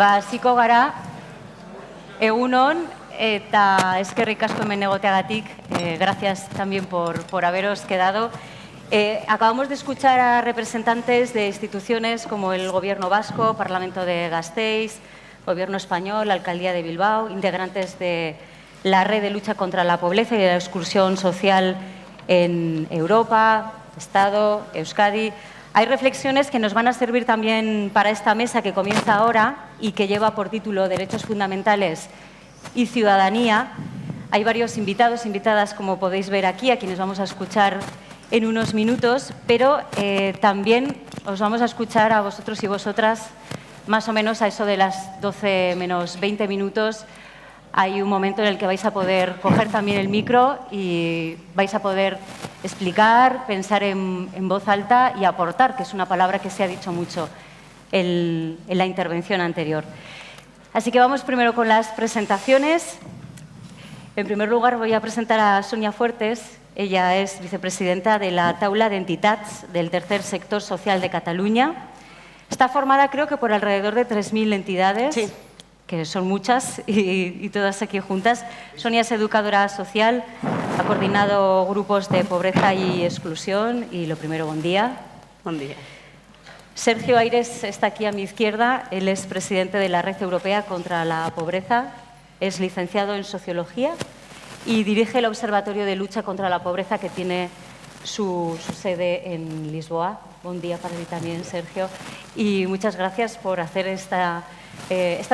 Hasiko gara, egunon, eta eskerrik asko hemen egoteagatik, gracias también por haberos quedado. Acabamos de escuchar a representantes de instituciones como el Gobierno vasco, Parlamento de Gasteiz, Gobierno español, Alcaldía de Bilbao, integrantes de la Red de Lucha contra la Pobreza y la Exclusión Social en Europa, Estado, Euskadi. Hay reflexiones que nos van a servir también para esta mesa que comienza ahora y que lleva por título Derechos Fundamentales y Ciudadanía. Hay varios invitados, invitadas, como podéis ver aquí, a quienes vamos a escuchar en unos minutos, pero también os vamos a escuchar a vosotros y vosotras más o menos a eso de las 12 menos 20 minutos. Hay un momento en el que vais a poder coger también el micro y vais a poder explicar, pensar en voz alta y aportar, que es una palabra que se ha dicho mucho en la intervención anterior. Así que vamos primero con las presentaciones. En primer lugar voy a presentar a Sonia Fuertes. Ella es vicepresidenta de la Taula d'Entitats del Tercer Sector Social de Cataluña. Está formada, creo que por alrededor de 3.000 entidades. Sí. Que son muchas y todas aquí juntas. Sonia es educadora social, ha coordinado grupos de pobreza y exclusión y lo primero, buen día. Buen día. Sergio Aires está aquí a mi izquierda, él es presidente de la Red Europea contra la Pobreza, es licenciado en Sociología y dirige el Observatorio de Lucha contra la Pobreza que tiene su sede en Lisboa. Buen día para ti también, Sergio. Y muchas gracias por hacer esta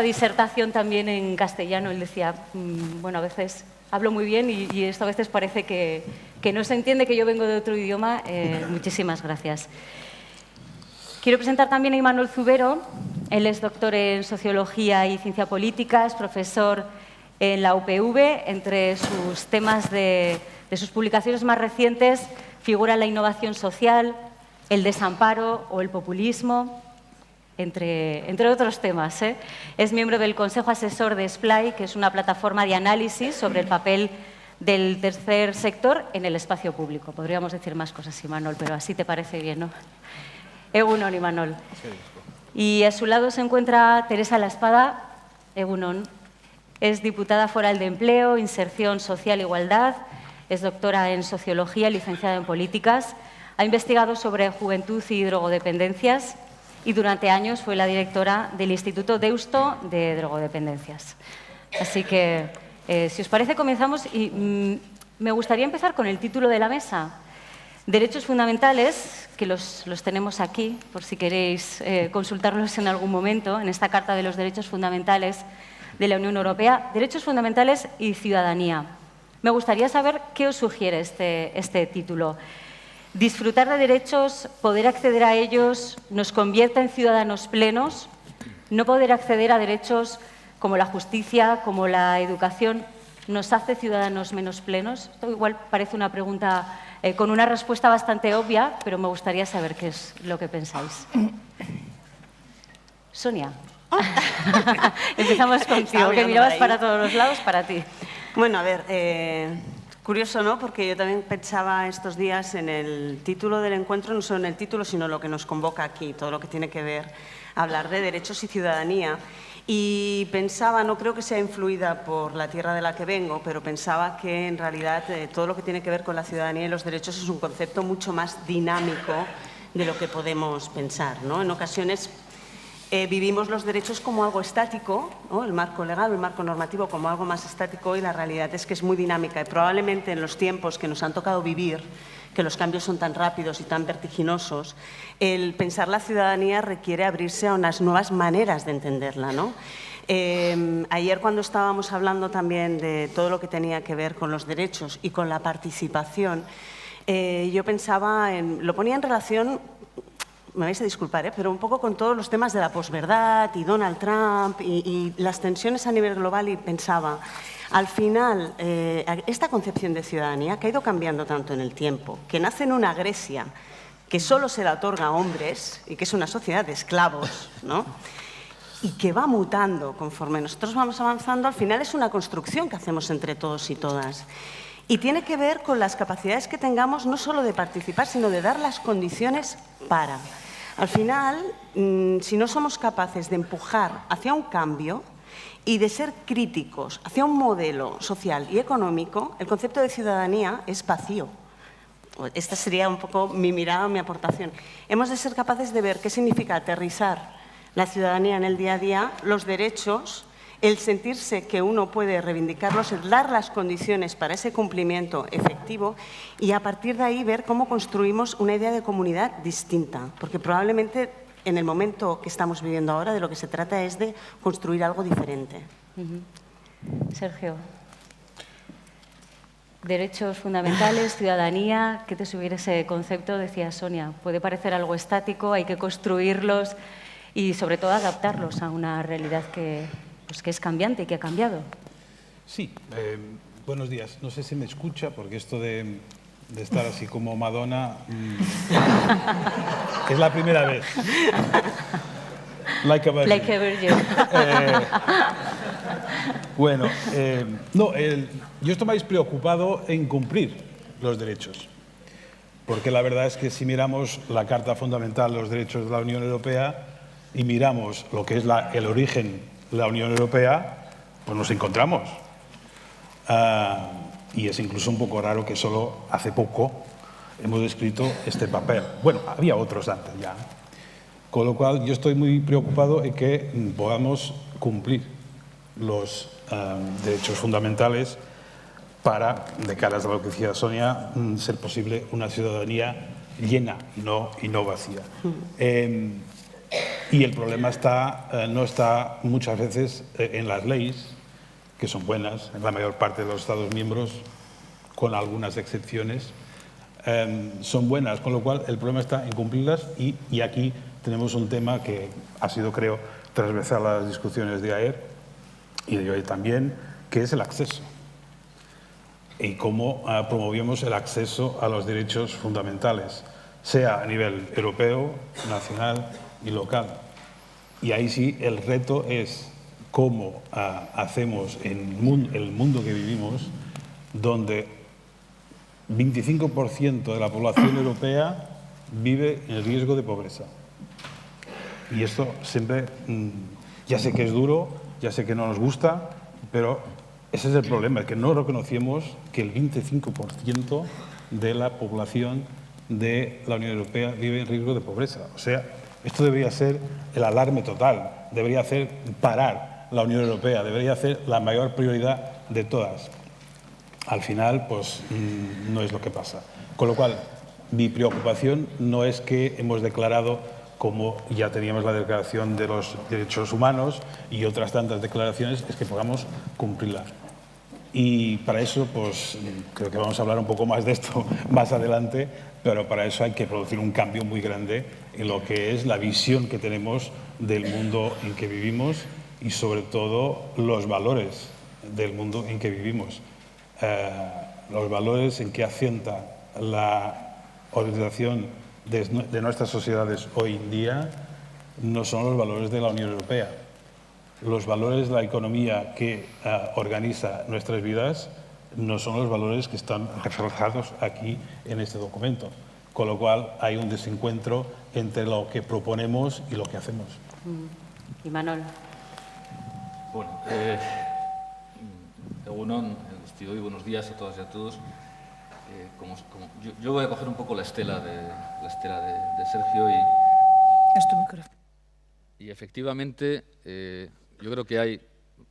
disertación también en castellano. Él decía, bueno, a veces hablo muy bien y esto a veces parece que no se entiende que yo vengo de otro idioma. Muchísimas gracias. Quiero presentar también a Imanol Zubero. Él es doctor en Sociología y Ciencia Política, es profesor en la UPV. Entre sus temas de sus publicaciones más recientes figura la innovación social, el desamparo o el populismo, entre otros temas. Es miembro del Consejo Asesor de SPLAI, que es una plataforma de análisis sobre el papel del tercer sector en el espacio público. Podríamos decir más cosas, Imanol, pero así te parece bien, ¿no? Egunon, Imanol. Y a su lado se encuentra Teresa La Espada. Egunon. Es diputada foral de Empleo, Inserción Social e Igualdad. Es doctora en Sociología, licenciada en Políticas. Ha investigado sobre juventud y drogodependencias y durante años fue la directora del Instituto Deusto de Drogodependencias. Así que, si os parece, comenzamos y me gustaría empezar con el título de la mesa. Derechos fundamentales, que los tenemos aquí, por si queréis consultarlos en algún momento, en esta Carta de los Derechos Fundamentales de la Unión Europea. Derechos fundamentales y ciudadanía. Me gustaría saber qué os sugiere este título. Disfrutar de derechos, poder acceder a ellos, nos convierte en ciudadanos plenos. No poder acceder a derechos como la justicia, como la educación, nos hace ciudadanos menos plenos. Esto igual parece una pregunta con una respuesta bastante obvia, pero me gustaría saber qué es lo que pensáis. Sonia, empezamos contigo, que mirabas para todos los lados, para ti. Bueno, a ver, curioso, ¿no? Porque yo también pensaba estos días en el título del encuentro, no solo en el título, sino lo que nos convoca aquí, todo lo que tiene que ver, hablar de derechos y ciudadanía. Y pensaba, no creo que sea influida por la tierra de la que vengo, pero pensaba que en realidad todo lo que tiene que ver con la ciudadanía y los derechos es un concepto mucho más dinámico de lo que podemos pensar, ¿no? En ocasiones vivimos los derechos como algo estático, ¿no? El marco legal, el marco normativo como algo más estático, y la realidad es que es muy dinámica y probablemente en los tiempos que nos han tocado vivir, que los cambios son tan rápidos y tan vertiginosos, el pensar la ciudadanía requiere abrirse a unas nuevas maneras de entenderla, ¿no? Ayer, cuando estábamos hablando también de todo lo que tenía que ver con los derechos y con la participación, yo pensaba, lo ponía en relación, me vais a disculpar, pero un poco con todos los temas de la posverdad y Donald Trump y las tensiones a nivel global, y pensaba, al final, esta concepción de ciudadanía que ha ido cambiando tanto en el tiempo, que nace en una Grecia que solo se la otorga a hombres y que es una sociedad de esclavos, ¿no? Y que va mutando conforme nosotros vamos avanzando, al final es una construcción que hacemos entre todos y todas. Y tiene que ver con las capacidades que tengamos no solo de participar, sino de dar las condiciones para. Al final, si no somos capaces de empujar hacia un cambio y de ser críticos hacia un modelo social y económico, el concepto de ciudadanía es vacío. Esta sería un poco mi mirada, mi aportación. Hemos de ser capaces de ver qué significa aterrizar la ciudadanía en el día a día, los derechos, el sentirse que uno puede reivindicarlos, el dar las condiciones para ese cumplimiento efectivo y a partir de ahí ver cómo construimos una idea de comunidad distinta, porque probablemente en el momento que estamos viviendo ahora de lo que se trata es de construir algo diferente. Sergio. Derechos fundamentales, ciudadanía, ¿qué te sugiere ese concepto? Decía Sonia, puede parecer algo estático, hay que construirlos y sobre todo adaptarlos a una realidad que es cambiante y que ha cambiado. Sí, buenos días. No sé si me escucha, porque esto de estar así como Madonna es la primera vez. Like a virgin. Like a virgin. Bueno, no, yo estoy más preocupado en cumplir los derechos, porque la verdad es que si miramos la Carta Fundamental de los Derechos de la Unión Europea y miramos lo que es el origen de la Unión Europea, pues nos encontramos. Y es incluso un poco raro que solo hace poco hemos escrito este papel. Bueno, había otros antes ya. Con lo cual, yo estoy muy preocupado en que podamos cumplir los derechos fundamentales para, de cara a lo que decía Sonia, ser posible una ciudadanía llena y no vacía. Y el problema no está muchas veces en las leyes, que son buenas en la mayor parte de los Estados miembros, con algunas excepciones, son buenas, con lo cual el problema está en cumplirlas y aquí tenemos un tema que ha sido, creo, transversal a las discusiones de ayer y de hoy también, que es el acceso y cómo promovemos el acceso a los derechos fundamentales, sea a nivel europeo, nacional y local. Y ahí sí el reto es cómo hacemos en el mundo que vivimos, donde 25% de la población europea vive en riesgo de pobreza. Y esto siempre, ya sé que es duro, ya sé que no nos gusta, pero ese es el problema, que no reconocemos que el 25% de la población de la Unión Europea vive en riesgo de pobreza. O sea, esto debería ser el alarme total, debería hacer parar la Unión Europea, debería ser la mayor prioridad de todas. Al final, pues no es lo que pasa. Con lo cual, mi preocupación no es que hemos declarado, como ya teníamos la Declaración de los Derechos Humanos y otras tantas declaraciones, es que podamos cumplirla. Y para eso, pues creo que vamos a hablar un poco más de esto más adelante, pero para eso hay que producir un cambio muy grande en lo que es la visión que tenemos del mundo en que vivimos y sobre todo los valores del mundo en que vivimos. Los valores en que asienta la organización de nuestras sociedades hoy en día no son los valores de la Unión Europea. Los valores de la economía que organiza nuestras vidas no son los valores que están reflejados aquí en este documento. Con lo cual hay un desencuentro entre lo que proponemos y lo que hacemos. Y Manol. Bueno, Egunon, hoy buenos días a todas y a todos. Yo voy a coger un poco la estela de Sergio y efectivamente yo creo que hay,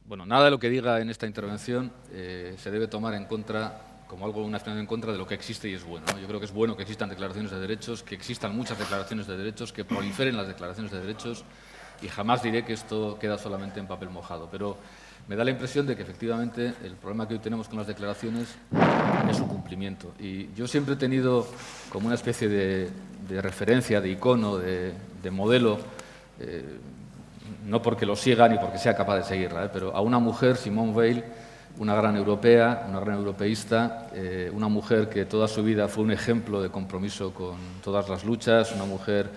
bueno, nada de lo que diga en esta intervención se debe tomar en contra como algo, una afirmación en contra de lo que existe y es bueno, ¿no? Yo creo que es bueno que existan declaraciones de derechos, que existan muchas declaraciones de derechos, que proliferen las declaraciones de derechos y jamás diré que esto queda solamente en papel mojado, pero me da la impresión de que efectivamente el problema que hoy tenemos con las declaraciones es su cumplimiento. Y yo siempre he tenido como una especie de referencia, de icono, de modelo, no porque lo siga ni porque sea capaz de seguirla, pero a una mujer, Simone Veil, una gran europea, una gran europeísta, una mujer que toda su vida fue un ejemplo de compromiso con todas las luchas, una mujer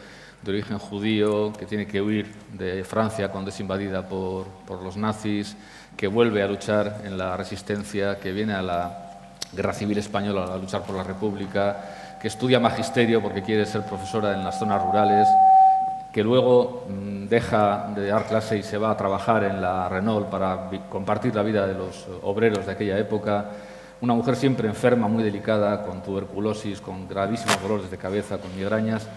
de origen judío que tiene que huir de Francia cuando es invadida por los nazis, que vuelve a luchar en la resistencia, que viene a la Guerra Civil Española a luchar por la República, que estudia magisterio porque quiere ser profesora en las zonas rurales, que luego deja de dar clase y se va a trabajar en la Renault para compartir la vida de los obreros de aquella época. Una mujer siempre enferma, muy delicada, con tuberculosis, con gravísimos dolores de cabeza, con migrañas,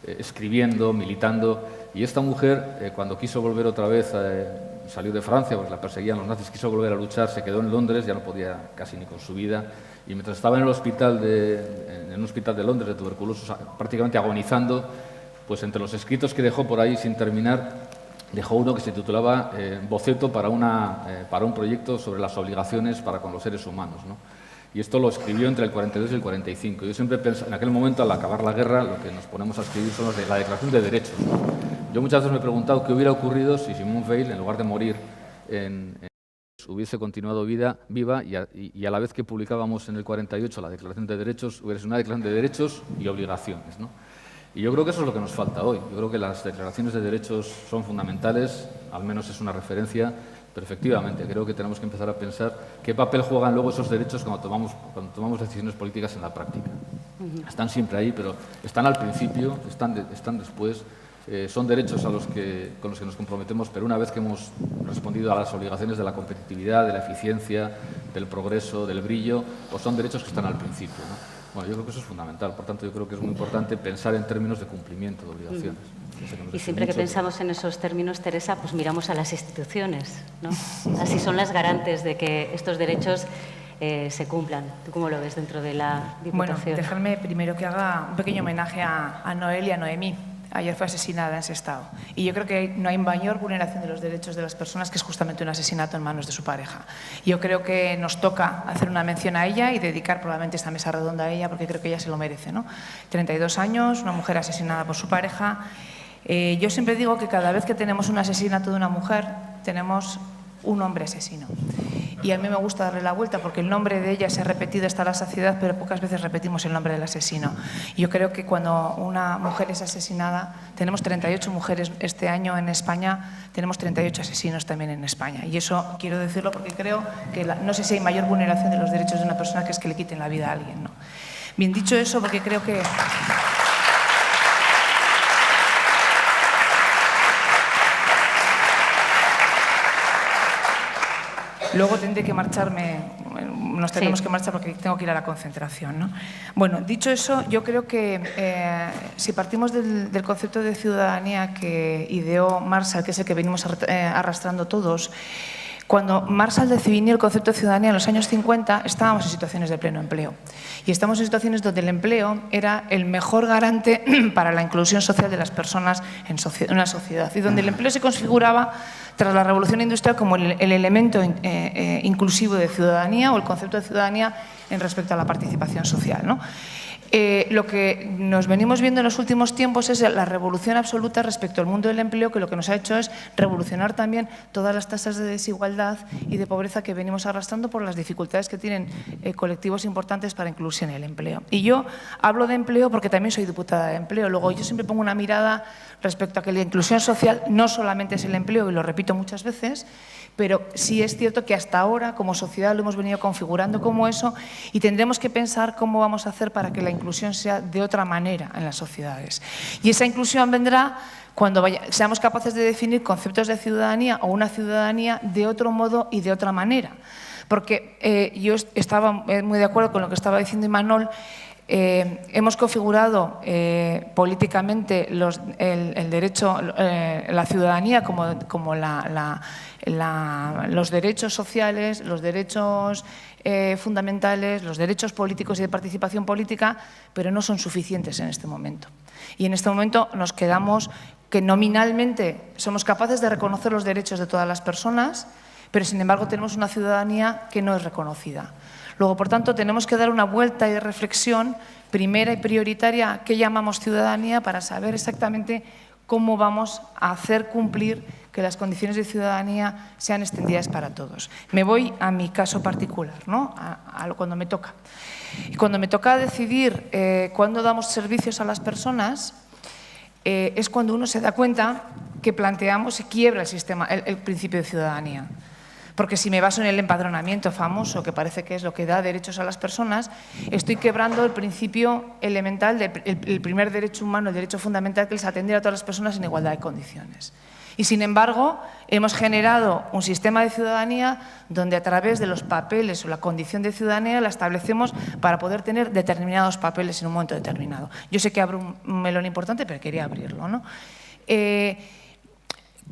escribiendo, militando. Y esta mujer, cuando quiso volver otra vez, salió de Francia, pues la perseguían los nazis, quiso volver a luchar, se quedó en Londres, ya no podía casi ni con su vida. Y mientras estaba en un hospital de Londres de tuberculosis, prácticamente agonizando, pues entre los escritos que dejó por ahí sin terminar, dejó uno que se titulaba Boceto para un proyecto sobre las obligaciones para con los seres humanos, ¿no? Y esto lo escribió entre el 42 y el 45. Yo siempre pensaba, en aquel momento, al acabar la guerra, lo que nos ponemos a escribir son la Declaración de Derechos, ¿no? Yo muchas veces me he preguntado qué hubiera ocurrido si Simone Veil, en lugar de morir hubiese continuado viva y a la vez que publicábamos en el 48 la Declaración de Derechos, hubiera sido una Declaración de Derechos y obligaciones, ¿no? Y yo creo que eso es lo que nos falta hoy. Yo creo que las declaraciones de derechos son fundamentales, al menos es una referencia, pero efectivamente creo que tenemos que empezar a pensar qué papel juegan luego esos derechos cuando tomamos decisiones políticas en la práctica. Están siempre ahí, pero están al principio, están después. Son derechos con los que nos comprometemos, pero una vez que hemos respondido a las obligaciones de la competitividad, de la eficiencia, del progreso, del brillo, pues son derechos que están al principio, ¿no? Bueno, yo creo que eso es fundamental. Por tanto, yo creo que es muy importante pensar en términos de cumplimiento de obligaciones. Y siempre que pensamos en esos términos, Teresa, pues miramos a las instituciones, ¿no? Así son las garantes de que estos derechos se cumplan. ¿Tú cómo lo ves dentro de la Diputación? Bueno, dejadme primero que haga un pequeño homenaje a Noel y a Noemí. Ayer fue asesinada en Sestao. Y yo creo que no hay mayor vulneración de los derechos de las personas que es justamente un asesinato en manos de su pareja. Yo creo que nos toca hacer una mención a ella y dedicar probablemente esta mesa redonda a ella, porque creo que ella se lo merece, ¿no? 32 años, una mujer asesinada por su pareja. Yo siempre digo que cada vez que tenemos un asesinato de una mujer, tenemos un hombre asesino. Y a mí me gusta darle la vuelta porque el nombre de ella se ha repetido hasta la saciedad, pero pocas veces repetimos el nombre del asesino. Yo creo que cuando una mujer es asesinada, tenemos 38 mujeres este año en España, tenemos 38 asesinos también en España. Y eso quiero decirlo porque creo que no sé si hay mayor vulneración de los derechos de una persona que es que le quiten la vida a alguien, ¿no? Bien, dicho eso, porque creo que... Luego tendré que marcharme, nos tenemos que marchar porque tengo que ir a la concentración, ¿no? Bueno, dicho eso, yo creo que si partimos del concepto de ciudadanía que ideó Marshall, que es el que venimos arrastrando todos, cuando Marshall definió el concepto de ciudadanía en los años 50, estábamos en situaciones de pleno empleo. Y estamos en situaciones donde el empleo era el mejor garante para la inclusión social de las personas en una sociedad. Y donde el empleo se configuraba tras la revolución industrial como el elemento inclusivo de ciudadanía o el concepto de ciudadanía en respecto a la participación social, ¿no? Lo que nos venimos viendo en los últimos tiempos es la revolución absoluta respecto al mundo del empleo, que lo que nos ha hecho es revolucionar también todas las tasas de desigualdad y de pobreza que venimos arrastrando por las dificultades que tienen colectivos importantes para incluirse en el empleo. Y yo hablo de empleo porque también soy diputada de empleo. Luego yo siempre pongo una mirada respecto a que la inclusión social no solamente es el empleo, y lo repito muchas veces, pero sí es cierto que hasta ahora como sociedad lo hemos venido configurando como eso y tendremos que pensar cómo vamos a hacer para que la inclusión sea de otra manera en las sociedades. Y esa inclusión vendrá cuando seamos capaces de definir conceptos de ciudadanía o una ciudadanía de otro modo y de otra manera. Porque yo estaba muy de acuerdo con lo que estaba diciendo Imanol. Hemos configurado políticamente el derecho, la ciudadanía como los derechos sociales, los derechos fundamentales, los derechos políticos y de participación política, pero no son suficientes en este momento. Y en este momento nos quedamos que nominalmente somos capaces de reconocer los derechos de todas las personas, pero sin embargo tenemos una ciudadanía que no es reconocida. Luego, por tanto, tenemos que dar una vuelta de reflexión primera y prioritaria a qué llamamos ciudadanía para saber exactamente cómo vamos a hacer cumplir que las condiciones de ciudadanía sean extendidas para todos. Me voy a mi caso particular, ¿no? Cuando me toca. Y cuando me toca decidir cuándo damos servicios a las personas, es cuando uno se da cuenta que planteamos y quiebra el sistema, el principio de ciudadanía. Porque si me baso en el empadronamiento famoso, que parece que es lo que da derechos a las personas, estoy quebrando el principio elemental, el primer derecho humano, el derecho fundamental, que es atender a todas las personas en igualdad de condiciones. Y, sin embargo, hemos generado un sistema de ciudadanía donde, a través de los papeles o la condición de ciudadanía, la establecemos para poder tener determinados papeles en un momento determinado. Yo sé que abro un melón importante, pero quería abrirlo, ¿no?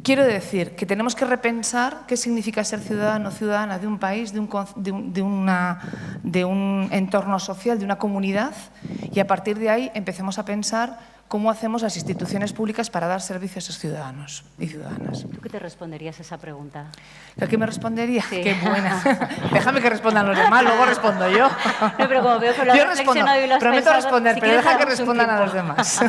Quiero decir que tenemos que repensar qué significa ser ciudadano o ciudadana de un país, de un entorno social, de una comunidad, y a partir de ahí empecemos a pensar cómo hacemos las instituciones públicas para dar servicios a esos ciudadanos y ciudadanas. ¿Tú qué te responderías a esa pregunta? ¿Qué me respondería? Sí. ¡Qué buena! Déjame que respondan los demás, luego respondo yo. No, pero como veo que lo has Yo respondo, reflexionado y lo has prometo pensado, responder, si pero quieres deja que damos un respondan a tiempo. los demás.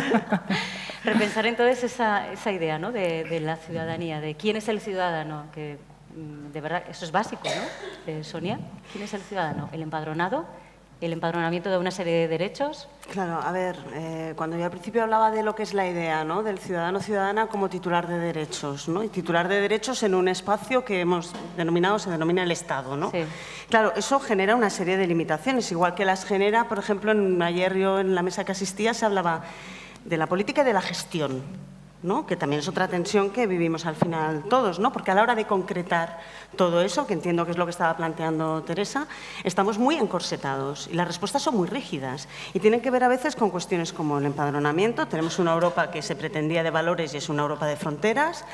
Repensar entonces esa idea, ¿no?, de la ciudadanía, de quién es el ciudadano, que de verdad eso es básico, ¿no? Sonia, ¿quién es el ciudadano? ¿El empadronado? ¿El empadronamiento de una serie de derechos? Claro, a ver, cuando yo al principio hablaba de lo que es la idea, ¿no?, del ciudadano-ciudadana como titular de derechos, ¿no?, y titular de derechos en un espacio que hemos denominado, se denomina el Estado, ¿no? Sí. Claro, eso genera una serie de limitaciones, igual que las genera, por ejemplo, ayer yo en la mesa que asistía se hablaba de la política y de la gestión, ¿no?, que también es otra tensión que vivimos al final todos, ¿no?, porque a la hora de concretar todo eso, que entiendo que es lo que estaba planteando Teresa, estamos muy encorsetados y las respuestas son muy rígidas y tienen que ver a veces con cuestiones como el empadronamiento. Tenemos una Europa que se pretendía de valores y es una Europa de fronteras.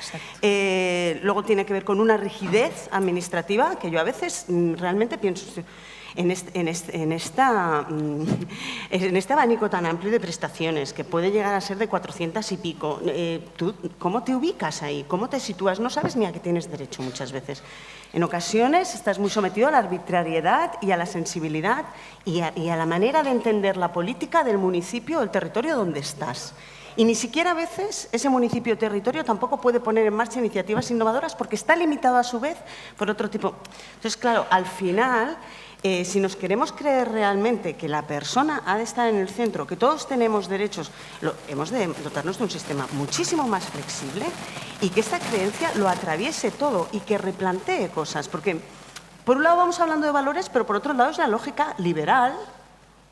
Luego tiene que ver con una rigidez administrativa que yo a veces realmente pienso en este abanico tan amplio de prestaciones, que puede llegar a ser de 400 y pico, ¿tú cómo te ubicas ahí? ¿Cómo te sitúas? No sabes ni a qué tienes derecho muchas veces. En ocasiones estás muy sometido a la arbitrariedad y a la sensibilidad y a la manera de entender la política del municipio o el territorio donde estás. Y ni siquiera a veces ese municipio o territorio tampoco puede poner en marcha iniciativas innovadoras porque está limitado a su vez por otro tipo. Entonces, claro, al final, si nos queremos creer realmente que la persona ha de estar en el centro, que todos tenemos derechos, hemos de dotarnos de un sistema muchísimo más flexible y que esta creencia lo atraviese todo y que replantee cosas. Porque, por un lado, vamos hablando de valores, pero por otro lado es la lógica liberal,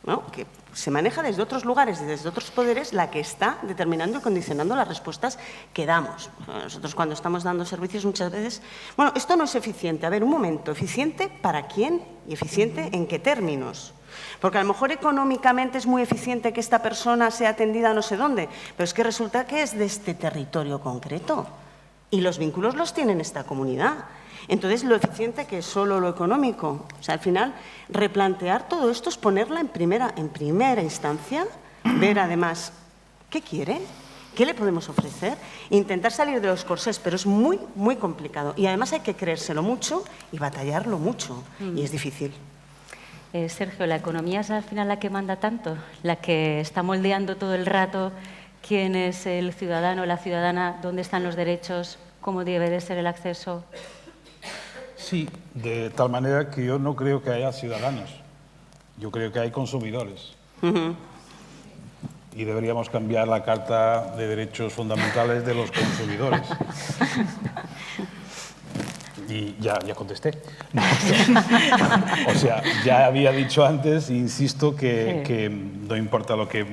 ¿no?, que se maneja desde otros lugares y desde otros poderes, la que está determinando y condicionando las respuestas que damos. Nosotros cuando estamos dando servicios muchas veces, bueno, esto no es eficiente. A ver, un momento, ¿eficiente para quién y eficiente en qué términos? Porque a lo mejor económicamente es muy eficiente que esta persona sea atendida no sé dónde, pero es que resulta que es de este territorio concreto y los vínculos los tiene esta comunidad. Entonces, lo eficiente que es solo lo económico. O sea, al final, replantear todo esto es ponerla en primera instancia, ver además qué quiere, qué le podemos ofrecer, intentar salir de los corsés, pero es muy, muy complicado. Y además hay que creérselo mucho y batallarlo mucho, y es difícil. Sergio, ¿la economía es al final la que manda tanto? ¿La que está moldeando todo el rato quién es el ciudadano, la ciudadana, dónde están los derechos, cómo debe de ser el acceso? Sí, de tal manera que yo no creo que haya ciudadanos. Yo creo que hay consumidores. Y deberíamos cambiar la Carta de Derechos Fundamentales de los consumidores. Y ya contesté. O sea, ya había dicho antes, e insisto, que no importa lo que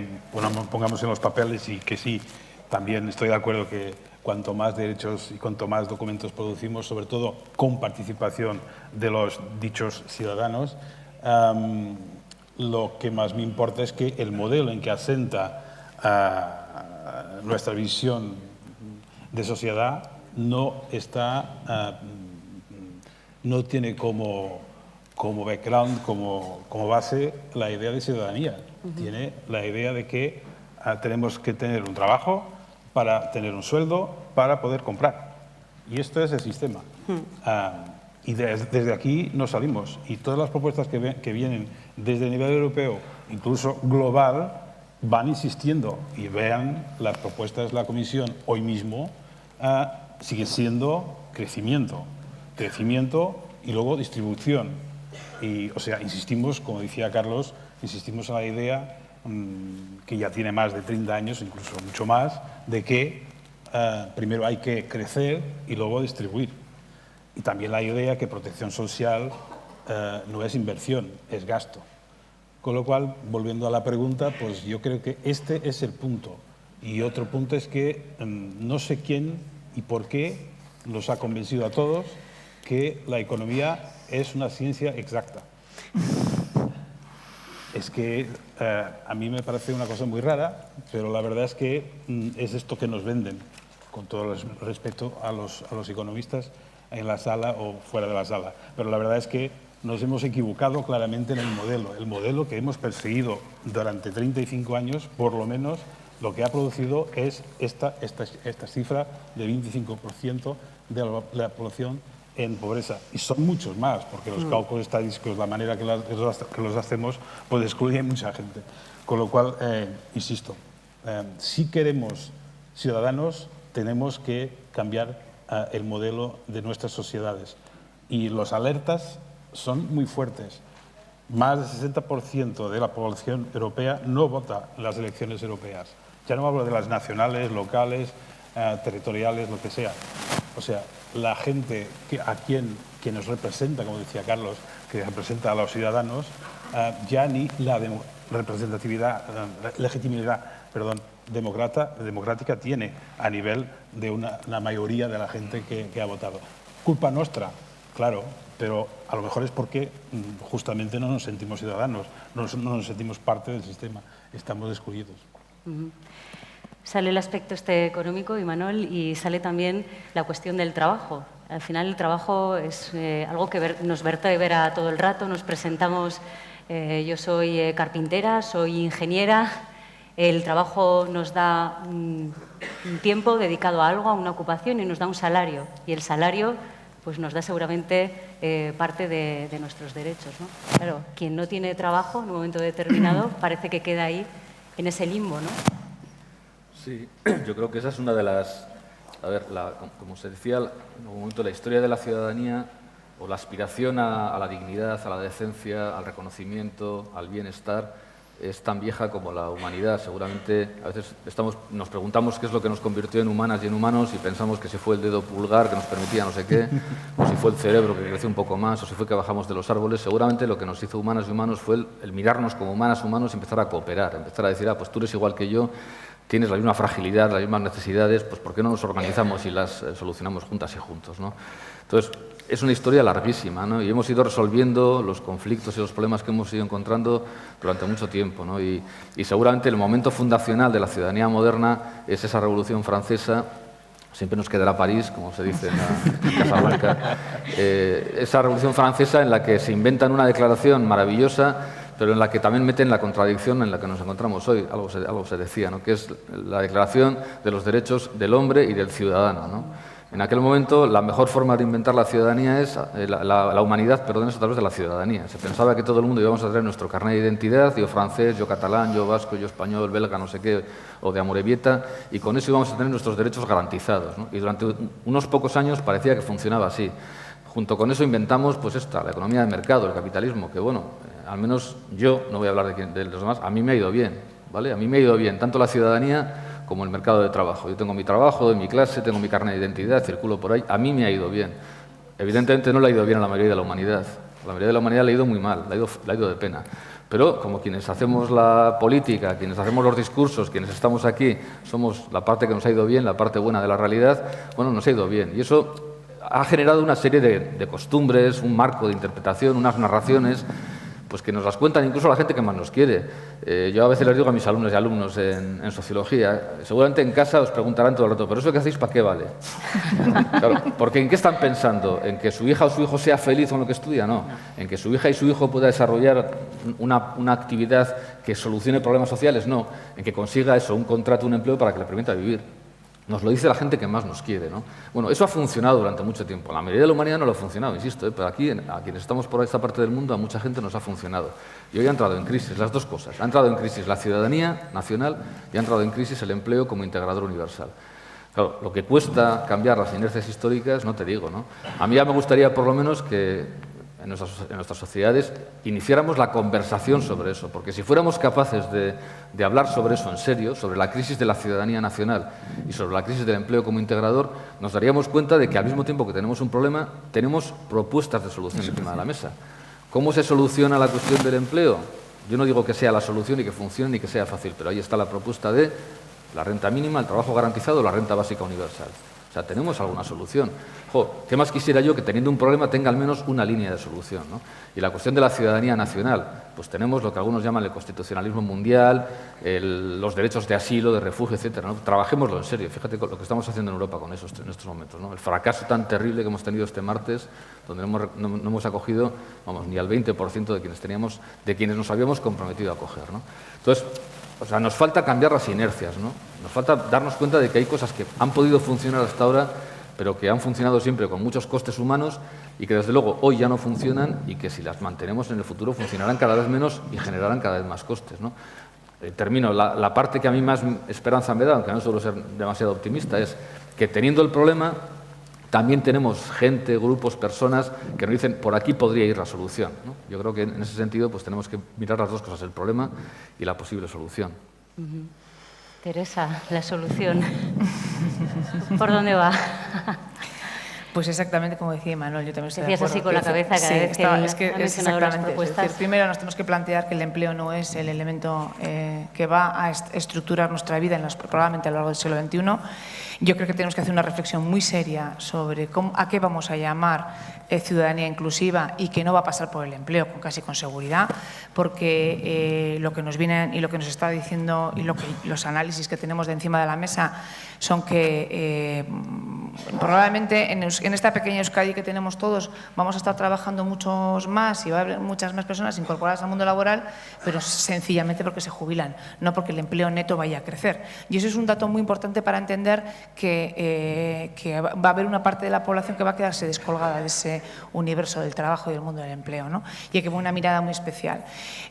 pongamos en los papeles y que sí, también estoy de acuerdo que cuanto más derechos y cuanto más documentos producimos, sobre todo con participación de los dichos ciudadanos, lo que más me importa es que el modelo en que asenta nuestra visión de sociedad no tiene como background, como base, la idea de ciudadanía. Tiene la idea de que tenemos que tener un trabajo para tener un sueldo, para poder comprar. Y esto es el sistema. Y desde aquí nos salimos. Y todas las propuestas que vienen desde el nivel europeo, incluso global, van insistiendo. Y vean las propuestas de la Comisión hoy mismo, siguen siendo crecimiento y luego distribución. Y, o sea, insistimos, como decía Carlos, insistimos en la idea que ya tiene más de 30 años, incluso mucho más, de que primero hay que crecer y luego distribuir. Y también la idea que protección social no es inversión, es gasto. Con lo cual, volviendo a la pregunta, pues yo creo que este es el punto. Y otro punto es que no sé quién y por qué nos ha convencido a todos que la economía es una ciencia exacta. Es que a mí me parece una cosa muy rara, pero la verdad es que es esto que nos venden, con todo el respeto a los economistas en la sala o fuera de la sala. Pero la verdad es que nos hemos equivocado claramente en el modelo. El modelo que hemos perseguido durante 35 años, por lo menos, lo que ha producido es esta cifra de 25% de la población en pobreza. Y son muchos más, porque los cálculos estadísticos, la manera que los hacemos, pues excluyen mucha gente. Con lo cual, insisto, si queremos ciudadanos, tenemos que cambiar el modelo de nuestras sociedades. Y los alertas son muy fuertes. Más del 60% de la población europea no vota en las elecciones europeas. Ya no hablo de las nacionales, locales, territoriales, lo que sea. O sea, la gente que nos representa, como decía Carlos, que representa a los ciudadanos, ya ni la legitimidad democrática tiene a nivel de la mayoría de la gente que ha votado. Culpa nuestra, claro, pero a lo mejor es porque justamente no nos sentimos ciudadanos, no nos sentimos parte del sistema, estamos excluidos. Sale el aspecto económico, Imanol, y sale también la cuestión del trabajo. Al final el trabajo es algo que nos vertebra todo el rato, nos presentamos, yo soy carpintera, soy ingeniera, el trabajo nos da un tiempo dedicado a algo, a una ocupación y nos da un salario. Y el salario pues nos da seguramente parte de nuestros derechos, ¿no? Claro, quien no tiene trabajo en un momento determinado parece que queda ahí en ese limbo, ¿no? Sí, yo creo que esa es una de las... A ver, como se decía en algún momento, la historia de la ciudadanía o la aspiración a la dignidad, a la decencia, al reconocimiento, al bienestar, es tan vieja como la humanidad. Seguramente a veces nos preguntamos qué es lo que nos convirtió en humanas y en humanos y pensamos que si fue el dedo pulgar que nos permitía no sé qué, o si fue el cerebro que creció un poco más, o si fue que bajamos de los árboles. Seguramente lo que nos hizo humanas y humanos fue el mirarnos como humanas y humanos y empezar a cooperar, empezar a decir, pues tú eres igual que yo, tienes la misma fragilidad, las mismas necesidades, pues ¿por qué no nos organizamos y las solucionamos juntas y juntos, ¿no? Entonces, es una historia larguísima, ¿no? Y hemos ido resolviendo los conflictos y los problemas que hemos ido encontrando durante mucho tiempo, ¿no? Y seguramente el momento fundacional de la ciudadanía moderna es esa Revolución Francesa. Siempre nos quedará París, como se dice en Casablanca. Esa Revolución Francesa en la que se inventan una declaración maravillosa, pero en la que también meten la contradicción en la que nos encontramos hoy, algo se decía, ¿no? Que es la Declaración de los Derechos del Hombre y del Ciudadano, ¿no? En aquel momento, la mejor forma de inventar la ciudadanía es, la humanidad, perdón, es a través de la ciudadanía. Se pensaba que todo el mundo íbamos a traer nuestro carnet de identidad, yo francés, yo catalán, yo vasco, yo español, belga, no sé qué, o de amorebieta, y con eso íbamos a tener nuestros derechos garantizados, ¿no? Y durante unos pocos años parecía que funcionaba así. Junto con eso inventamos la economía de mercado, el capitalismo, que bueno, al menos yo, no voy a hablar de los demás, a mí me ha ido bien, ¿vale? A mí me ha ido bien, tanto la ciudadanía como el mercado de trabajo. Yo tengo mi trabajo, doy mi clase, tengo mi carnet de identidad, circulo por ahí, a mí me ha ido bien. Evidentemente no le ha ido bien a la mayoría de la humanidad. A la mayoría de la humanidad le ha ido muy mal, le ha ido de pena. Pero como quienes hacemos la política, quienes hacemos los discursos, quienes estamos aquí, somos la parte que nos ha ido bien, la parte buena de la realidad, bueno, nos ha ido bien. Y eso ha generado una serie de costumbres, un marco de interpretación, unas narraciones, pues que nos las cuentan incluso la gente que más nos quiere. Yo a veces les digo a mis alumnos y alumnos en sociología, seguramente en casa os preguntarán todo el rato, ¿pero eso que hacéis para qué vale? Claro, porque ¿en qué están pensando? ¿En que su hija o su hijo sea feliz con lo que estudia? No. ¿En que su hija y su hijo pueda desarrollar una actividad que solucione problemas sociales? No. ¿En que consiga eso, un contrato, un empleo para que le permita vivir? Nos lo dice la gente que más nos quiere, ¿no? Bueno, eso ha funcionado durante mucho tiempo. La mayoría de la humanidad no lo ha funcionado, insisto, pero aquí, a quienes estamos por esta parte del mundo, a mucha gente nos ha funcionado. Y hoy ha entrado en crisis las dos cosas. Ha entrado en crisis la ciudadanía nacional y ha entrado en crisis el empleo como integrador universal. Claro, lo que cuesta cambiar las inercias históricas, no te digo, ¿no? A mí ya me gustaría, por lo menos, que en nuestras sociedades, iniciáramos la conversación sobre eso, porque si fuéramos capaces de hablar sobre eso en serio, sobre la crisis de la ciudadanía nacional y sobre la crisis del empleo como integrador, nos daríamos cuenta de que al mismo tiempo que tenemos un problema, tenemos propuestas de solución encima de la mesa. ¿Cómo se soluciona la cuestión del empleo? Yo no digo que sea la solución y que funcione ni que sea fácil, pero ahí está la propuesta de la renta mínima, el trabajo garantizado, la renta básica universal. O sea, tenemos alguna solución. ¿Qué más quisiera yo que teniendo un problema tenga al menos una línea de solución, ¿no? Y la cuestión de la ciudadanía nacional, pues tenemos lo que algunos llaman el constitucionalismo mundial, los derechos de asilo, de refugio, etcétera, ¿no? Trabajémoslo en serio. Fíjate lo que estamos haciendo en Europa con eso en estos momentos, ¿no? El fracaso tan terrible que hemos tenido este martes, donde no hemos acogido, vamos, ni al 20% de quienes nos habíamos comprometido a acoger, ¿no? Entonces, o sea, nos falta cambiar las inercias, ¿no? Nos falta darnos cuenta de que hay cosas que han podido funcionar hasta ahora, pero que han funcionado siempre con muchos costes humanos y que desde luego hoy ya no funcionan y que si las mantenemos en el futuro funcionarán cada vez menos y generarán cada vez más costes, ¿no? Termino, la parte que a mí más esperanza me da, aunque no suelo ser demasiado optimista, es que teniendo el problema también tenemos gente, grupos, personas que nos dicen por aquí podría ir la solución, ¿no? Yo creo que en ese sentido pues tenemos que mirar las dos cosas, el problema y la posible solución. Teresa, la solución. ¿Por dónde va? Pues exactamente como decía Manuel, yo también estoy de Decías acuerdo. así con la cabeza cada vez que ha mencionado las propuestas. Es decir, primero nos tenemos que plantear que el empleo no es el elemento que va a estructurar nuestra vida probablemente a lo largo del siglo XXI. Yo creo que tenemos que hacer una reflexión muy seria sobre a qué vamos a llamar ciudadanía inclusiva y que no va a pasar por el empleo, casi con seguridad, porque lo que nos viene y lo que nos está diciendo y los análisis que tenemos de encima de la mesa son que probablemente en esta pequeña Euskadi que tenemos todos vamos a estar trabajando muchos más y va a haber muchas más personas incorporadas al mundo laboral, pero sencillamente porque se jubilan, no porque el empleo neto vaya a crecer. Y eso es un dato muy importante para entender que va a haber una parte de la población que va a quedarse descolgada de ese universo del trabajo y del mundo del empleo, ¿no? Y hay que poner una mirada muy especial.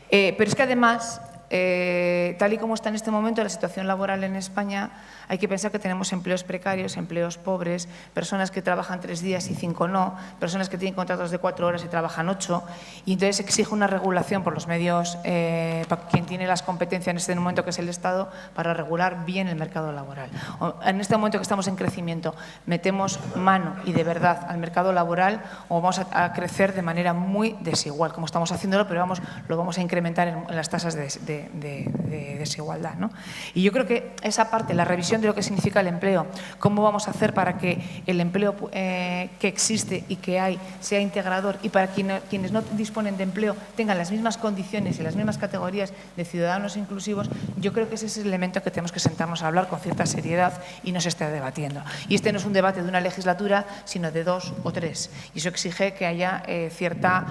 Pero es que además, tal y como está en este momento la situación laboral en España, hay que pensar que tenemos empleos precarios, empleos pobres, personas que trabajan 3 días y 5 no, personas que tienen contratos de 4 horas y trabajan 8, y entonces exige una regulación por los medios, para quien tiene las competencias en este momento, que es el Estado, para regular bien el mercado laboral. En este momento que estamos en crecimiento, metemos mano y de verdad al mercado laboral o vamos a crecer de manera muy desigual, como estamos haciéndolo, pero lo vamos a incrementar en las tasas de desigualdad, ¿no? Y yo creo que esa parte, la revisión de lo que significa el empleo, cómo vamos a hacer para que el empleo que existe y que hay sea integrador y para quienes no disponen de empleo tengan las mismas condiciones y las mismas categorías de ciudadanos inclusivos, yo creo que ese es el elemento que tenemos que sentarnos a hablar con cierta seriedad y no se esté debatiendo. Y este no es un debate de una legislatura, sino de 2 o 3. Y eso exige que haya cierta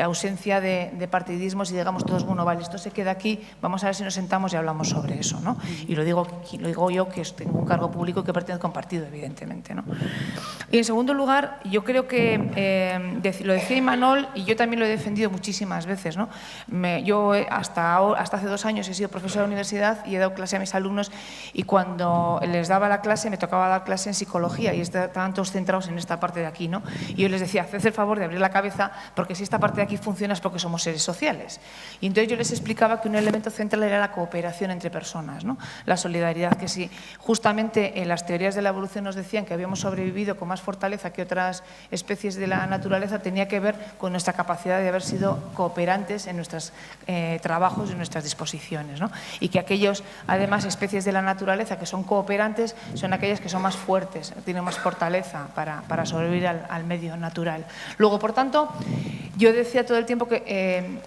ausencia de partidismos y digamos todos, bueno, vale, esto se queda aquí, vamos a ver si nos sentamos y hablamos sobre eso, ¿no? Y lo digo yo, que tengo un cargo público y que pertenezco a un partido, evidentemente, ¿no? Y en segundo lugar, yo creo que, lo decía Imanol, y yo también lo he defendido muchísimas veces, ¿no? Yo hasta hace 2 años he sido profesora de universidad y he dado clase a mis alumnos, y cuando les daba la clase me tocaba dar clase en psicología y estaban todos centrados en esta parte de aquí, ¿no? Y yo les decía, haced el favor de abrir la cabeza, porque si esta parte de aquí funciona es porque somos seres sociales. Y entonces yo les explicaba que un elemento central era la cooperación entre personas, ¿no? La solidaridad, que si justamente en las teorías de la evolución nos decían que habíamos sobrevivido con más fortaleza que otras especies de la naturaleza, tenía que ver con nuestra capacidad de haber sido cooperantes en nuestros trabajos y en nuestras disposiciones, ¿no? Y que aquellos, además, especies de la naturaleza que son cooperantes son aquellas que son más fuertes, tienen más fortaleza para sobrevivir al medio natural. Luego, por tanto, yo decía todo el tiempo que,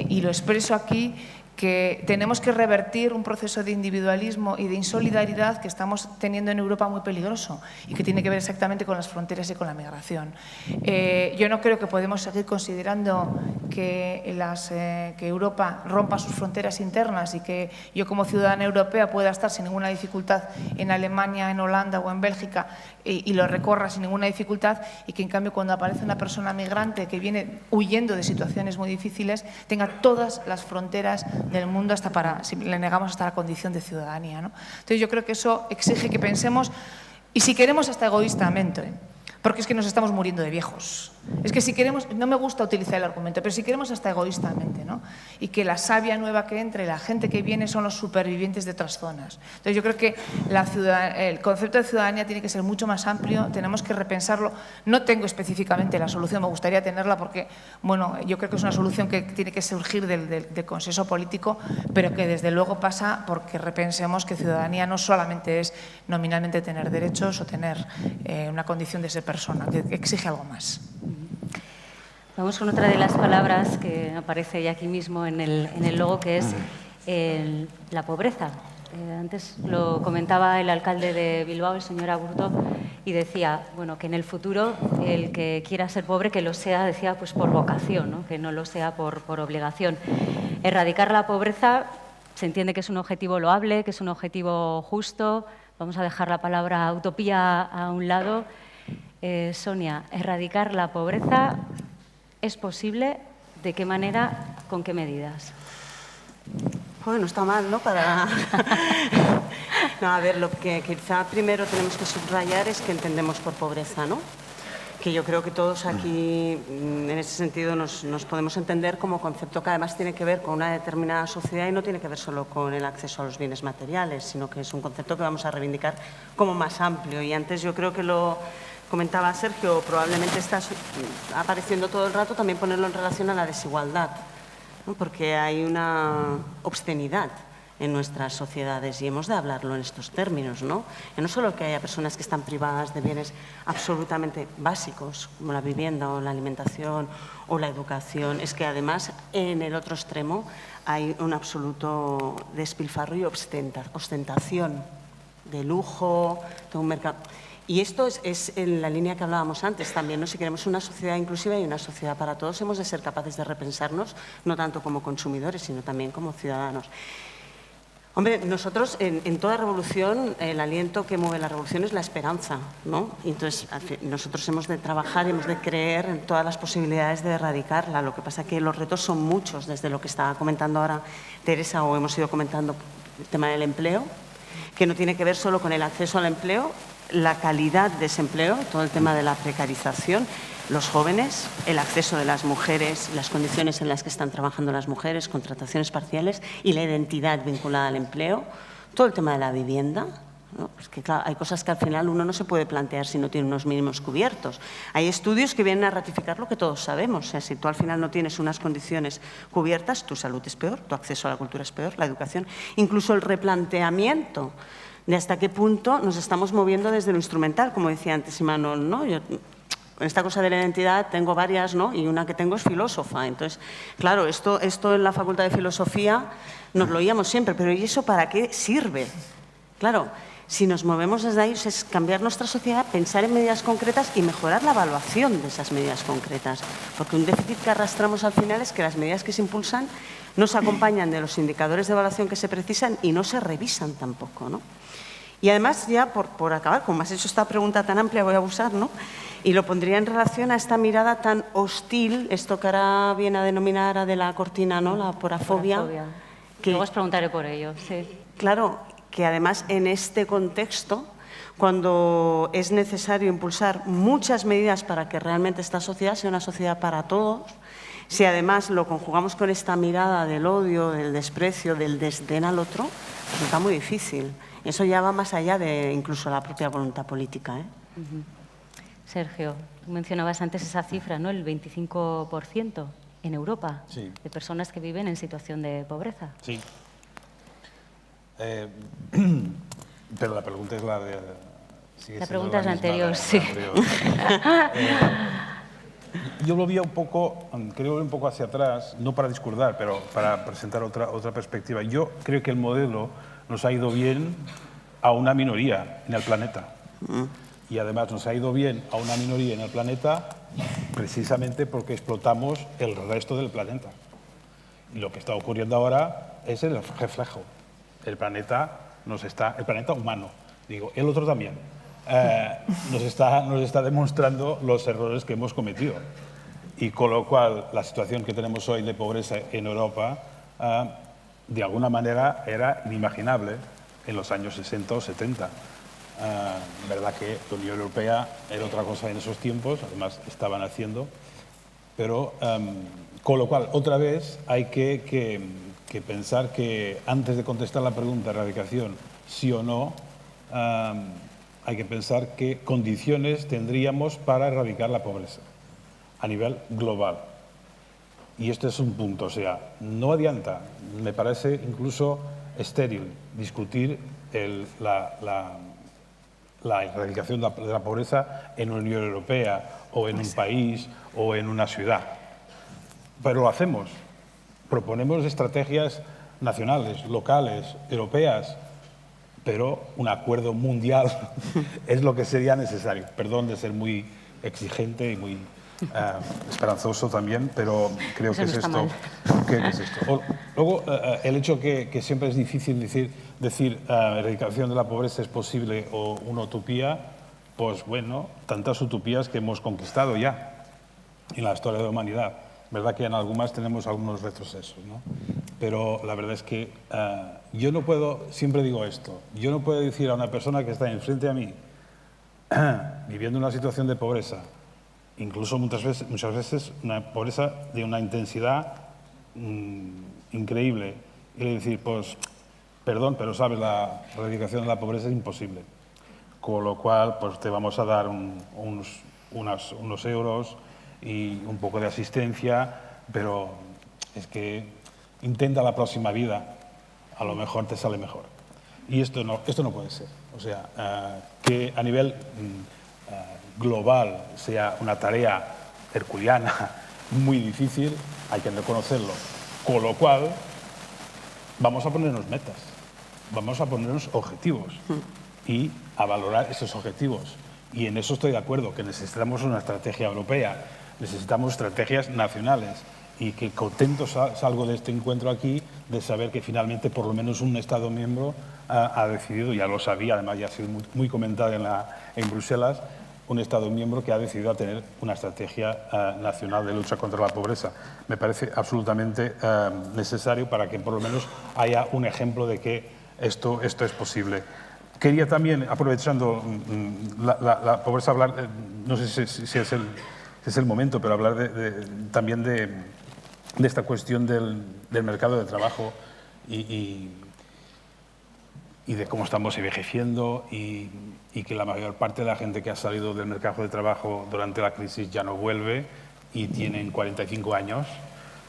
y lo expreso aquí, que tenemos que revertir un proceso de individualismo y de insolidaridad que estamos teniendo en Europa muy peligroso y que tiene que ver exactamente con las fronteras y con la migración. Yo no creo que podemos seguir considerando que Europa rompa sus fronteras internas y que yo como ciudadana europea pueda estar sin ninguna dificultad en Alemania, en Holanda o en Bélgica y lo recorra sin ninguna dificultad, y que en cambio cuando aparece una persona migrante que viene huyendo de situaciones muy difíciles tenga todas las fronteras del mundo si le negamos hasta la condición de ciudadanía, ¿no? Entonces yo creo que eso exige que pensemos, y si queremos hasta egoístamente, porque es que nos estamos muriendo de viejos. Es que si queremos, no me gusta utilizar el argumento, pero si queremos hasta egoístamente, ¿no? Y que la savia nueva que entre, la gente que viene son los supervivientes de otras zonas. Entonces yo creo que el concepto de ciudadanía tiene que ser mucho más amplio, tenemos que repensarlo. No tengo específicamente la solución, me gustaría tenerla porque, bueno, yo creo que es una solución que tiene que surgir del consenso político, pero que desde luego pasa porque repensemos que ciudadanía no solamente es nominalmente tener derechos o tener una condición de ser persona, que exige algo más. Vamos con otra de las palabras que aparece ya aquí mismo en el logo, que es la pobreza. Antes lo comentaba el alcalde de Bilbao, el señor Aburto, y decía, bueno, que en el futuro el que quiera ser pobre, que lo sea, decía, pues por vocación, ¿no? Que no lo sea por obligación. Erradicar la pobreza se entiende que es un objetivo loable, que es un objetivo justo. Vamos a dejar la palabra utopía a un lado. Sonia, erradicar la pobreza ¿es posible? ¿De qué manera? ¿Con qué medidas? Bueno, está mal, ¿no? No, a ver, lo que quizá primero tenemos que subrayar es que entendemos por pobreza, ¿no? Que yo creo que todos aquí, en ese sentido, nos podemos entender como concepto que además tiene que ver con una determinada sociedad y no tiene que ver solo con el acceso a los bienes materiales, sino que es un concepto que vamos a reivindicar como más amplio. Y antes yo creo que lo comentaba Sergio, probablemente está apareciendo todo el rato también ponerlo en relación a la desigualdad, ¿no? Porque hay una obscenidad en nuestras sociedades y hemos de hablarlo en estos términos, ¿no? Y no solo que haya personas que están privadas de bienes absolutamente básicos, como la vivienda o la alimentación o la educación, es que además en el otro extremo hay un absoluto despilfarro y ostentación de lujo, de un mercado. Y esto es en la línea que hablábamos antes también, ¿no? Si queremos una sociedad inclusiva y una sociedad para todos, hemos de ser capaces de repensarnos, no tanto como consumidores, sino también como ciudadanos. Hombre, nosotros en toda revolución, el aliento que mueve la revolución es la esperanza, ¿no? Entonces, nosotros hemos de trabajar y hemos de creer en todas las posibilidades de erradicarla. Lo que pasa es que los retos son muchos, desde lo que estaba comentando ahora Teresa o hemos ido comentando el tema del empleo, que no tiene que ver solo con el acceso al empleo, la calidad de ese empleo, todo el tema de la precarización, los jóvenes, el acceso de las mujeres, las condiciones en las que están trabajando las mujeres, contrataciones parciales y la identidad vinculada al empleo, todo el tema de la vivienda, ¿no? Es que, claro, hay cosas que al final uno no se puede plantear si no tiene unos mínimos cubiertos. Hay estudios que vienen a ratificar lo que todos sabemos. O sea, si tú al final no tienes unas condiciones cubiertas, tu salud es peor, tu acceso a la cultura es peor, la educación, incluso el replanteamiento de hasta qué punto nos estamos moviendo desde lo instrumental, como decía antes Imanol, ¿no? Yo, en esta cosa de la identidad tengo varias, ¿no? Y una que tengo es filósofa. Entonces, claro, esto en la Facultad de Filosofía nos lo oíamos siempre, pero ¿y eso para qué sirve? Claro, si nos movemos desde ahí es cambiar nuestra sociedad, pensar en medidas concretas y mejorar la evaluación de esas medidas concretas. Porque un déficit que arrastramos al final es que las medidas que se impulsan no se acompañan de los indicadores de evaluación que se precisan y no se revisan tampoco, ¿no? Y además, ya por acabar, como has hecho esta pregunta tan amplia, voy a abusar, ¿no? Y lo pondría en relación a esta mirada tan hostil, esto que ahora viene a denominar a de la cortina, ¿no? La porafobia. Que luego os preguntaré por ello, sí. Claro, que además en este contexto, cuando es necesario impulsar muchas medidas para que realmente esta sociedad sea una sociedad para todos, si además lo conjugamos con esta mirada del odio, del desprecio, del desdén al otro, resulta muy difícil. Eso ya va más allá de incluso la propia voluntad política, ¿eh? Sergio, tú mencionabas antes esa cifra, ¿no? El 25% en Europa, sí, de personas que viven en situación de pobreza. Sí. Pero la pregunta es la de... La pregunta es la anterior, sí. Yo lo vi un poco, creo un poco hacia atrás, no para discordar, pero para presentar otra perspectiva. Yo creo que el modelo nos ha ido bien a una minoría en el planeta. Y además nos ha ido bien a una minoría en el planeta precisamente porque explotamos el resto del planeta. Y lo que está ocurriendo ahora es el reflejo. El planeta humano, digo, el otro también, nos está demostrando los errores que hemos cometido. Y con lo cual, la situación que tenemos hoy de pobreza en Europa, de alguna manera, era inimaginable en los años 60 o 70. verdad que la Unión Europea era otra cosa en esos tiempos, además estaban haciendo, pero con lo cual otra vez hay que pensar que antes de contestar la pregunta erradicación sí o no, hay que pensar qué condiciones tendríamos para erradicar la pobreza a nivel global. Y este es un punto, o sea, no adianta, me parece incluso estéril discutir la erradicación de la pobreza en la Unión Europea o en un país o en una ciudad. Pero lo hacemos, proponemos estrategias nacionales, locales, europeas, pero un acuerdo mundial es lo que sería necesario. Perdón de ser muy exigente y muy esperanzoso también, pero creo que es esto. Luego, el hecho que siempre es difícil decir erradicación de la pobreza es posible o una utopía, pues bueno, tantas utopías que hemos conquistado ya en la historia de la humanidad. Verdad que en algunas tenemos algunos retrocesos, ¿no? Pero la verdad es que yo no puedo, siempre digo esto, yo no puedo decir a una persona que está enfrente a mí viviendo una situación de pobreza, incluso muchas veces una pobreza de una intensidad increíble, y le decir, pues, perdón, pero sabes, la erradicación de la pobreza es imposible. Con lo cual, pues te vamos a dar unos euros y un poco de asistencia, pero es que intenta la próxima vida, a lo mejor te sale mejor. Y esto no puede ser. O sea, que a nivel global sea una tarea herculeana muy difícil, hay que reconocerlo. Con lo cual, vamos a ponernos metas, vamos a ponernos objetivos y a valorar esos objetivos. Y en eso estoy de acuerdo, que necesitamos una estrategia europea, necesitamos estrategias nacionales, y que contento salgo de este encuentro aquí de saber que finalmente por lo menos un Estado miembro ha decidido, ya lo sabía, además ya ha sido muy comentado en Bruselas, un Estado miembro que ha decidido tener una estrategia nacional de lucha contra la pobreza. Me parece absolutamente necesario para que por lo menos haya un ejemplo de que esto es posible. Quería también, aprovechando la pobreza, hablar, no sé si es el momento, pero hablar también de esta cuestión del mercado de trabajo y de cómo estamos envejeciendo y que la mayor parte de la gente que ha salido del mercado de trabajo durante la crisis ya no vuelve y tienen 45 años,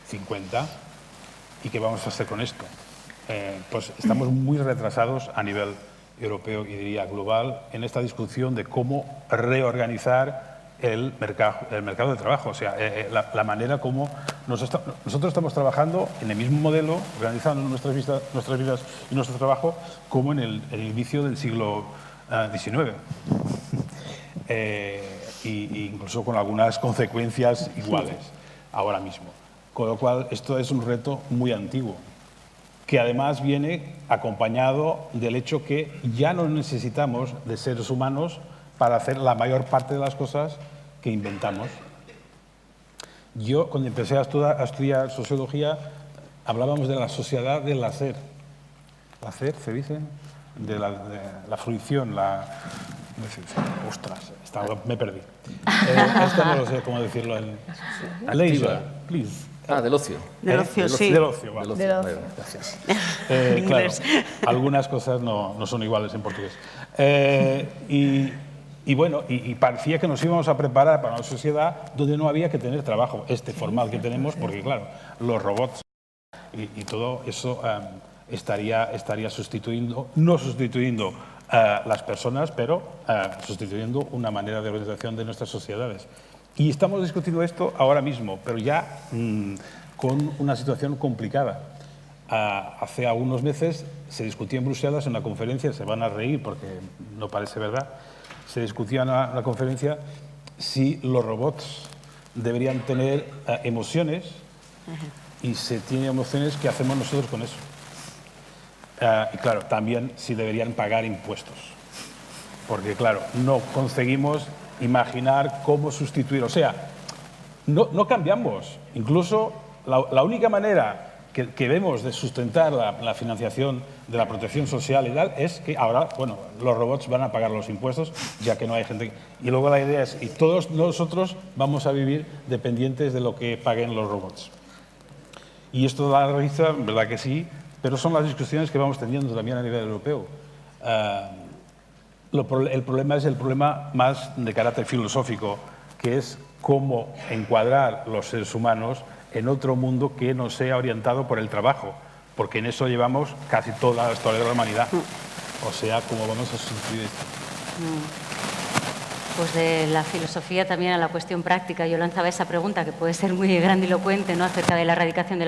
50, ¿y qué vamos a hacer con esto? Pues estamos muy retrasados a nivel europeo y diría global en esta discusión de cómo reorganizar el mercado de trabajo, o sea, la manera como nosotros estamos trabajando en el mismo modelo, organizando nuestras vidas y nuestro trabajo como en el inicio del siglo XIX, incluso con algunas consecuencias iguales ahora mismo. Con lo cual, esto es un reto muy antiguo, que además viene acompañado del hecho que ya no necesitamos de seres humanos para hacer la mayor parte de las cosas que inventamos. Yo, cuando empecé a estudiar sociología, hablábamos de la sociedad del hacer. ¿Hacer se dice? De la fruición, ostras, me perdí. Esto no lo sé cómo decirlo en leisure, please. Del ocio. Del ocio, sí. Del ocio, vale. Del ocio. Gracias. Claro, algunas cosas no son iguales en portugués. Y bueno, y parecía que nos íbamos a preparar para una sociedad donde no había que tener trabajo formal que tenemos, porque claro, los robots y todo eso estaría sustituyendo, no sustituyendo las personas, pero sustituyendo una manera de organización de nuestras sociedades. Y estamos discutiendo esto ahora mismo, pero ya con una situación complicada. Hace algunos meses se discutía en Bruselas en una conferencia, se van a reír porque no parece verdad, se discutía en la conferencia si los robots deberían tener emociones y si tienen emociones, ¿qué hacemos nosotros con eso? Y claro, también si deberían pagar impuestos, porque claro, no conseguimos imaginar cómo sustituir, o sea, no cambiamos. Incluso la única manera que vemos de sustentar la financiación de la protección social y tal es que ahora, bueno, los robots van a pagar los impuestos, ya que no hay gente. Y luego la idea es, y todos nosotros vamos a vivir dependientes de lo que paguen los robots. Y esto da risa, verdad que sí, pero son las discusiones que vamos teniendo también a nivel europeo. El problema es el problema más de carácter filosófico, que es cómo encuadrar los seres humanos en otro mundo que no sea orientado por el trabajo, porque en eso llevamos casi toda la historia de la humanidad. O sea, ¿cómo vamos a sustituir esto? Pues de la filosofía también a la cuestión práctica. Yo lanzaba esa pregunta, que puede ser muy grandilocuente, ¿no?, acerca de la erradicación de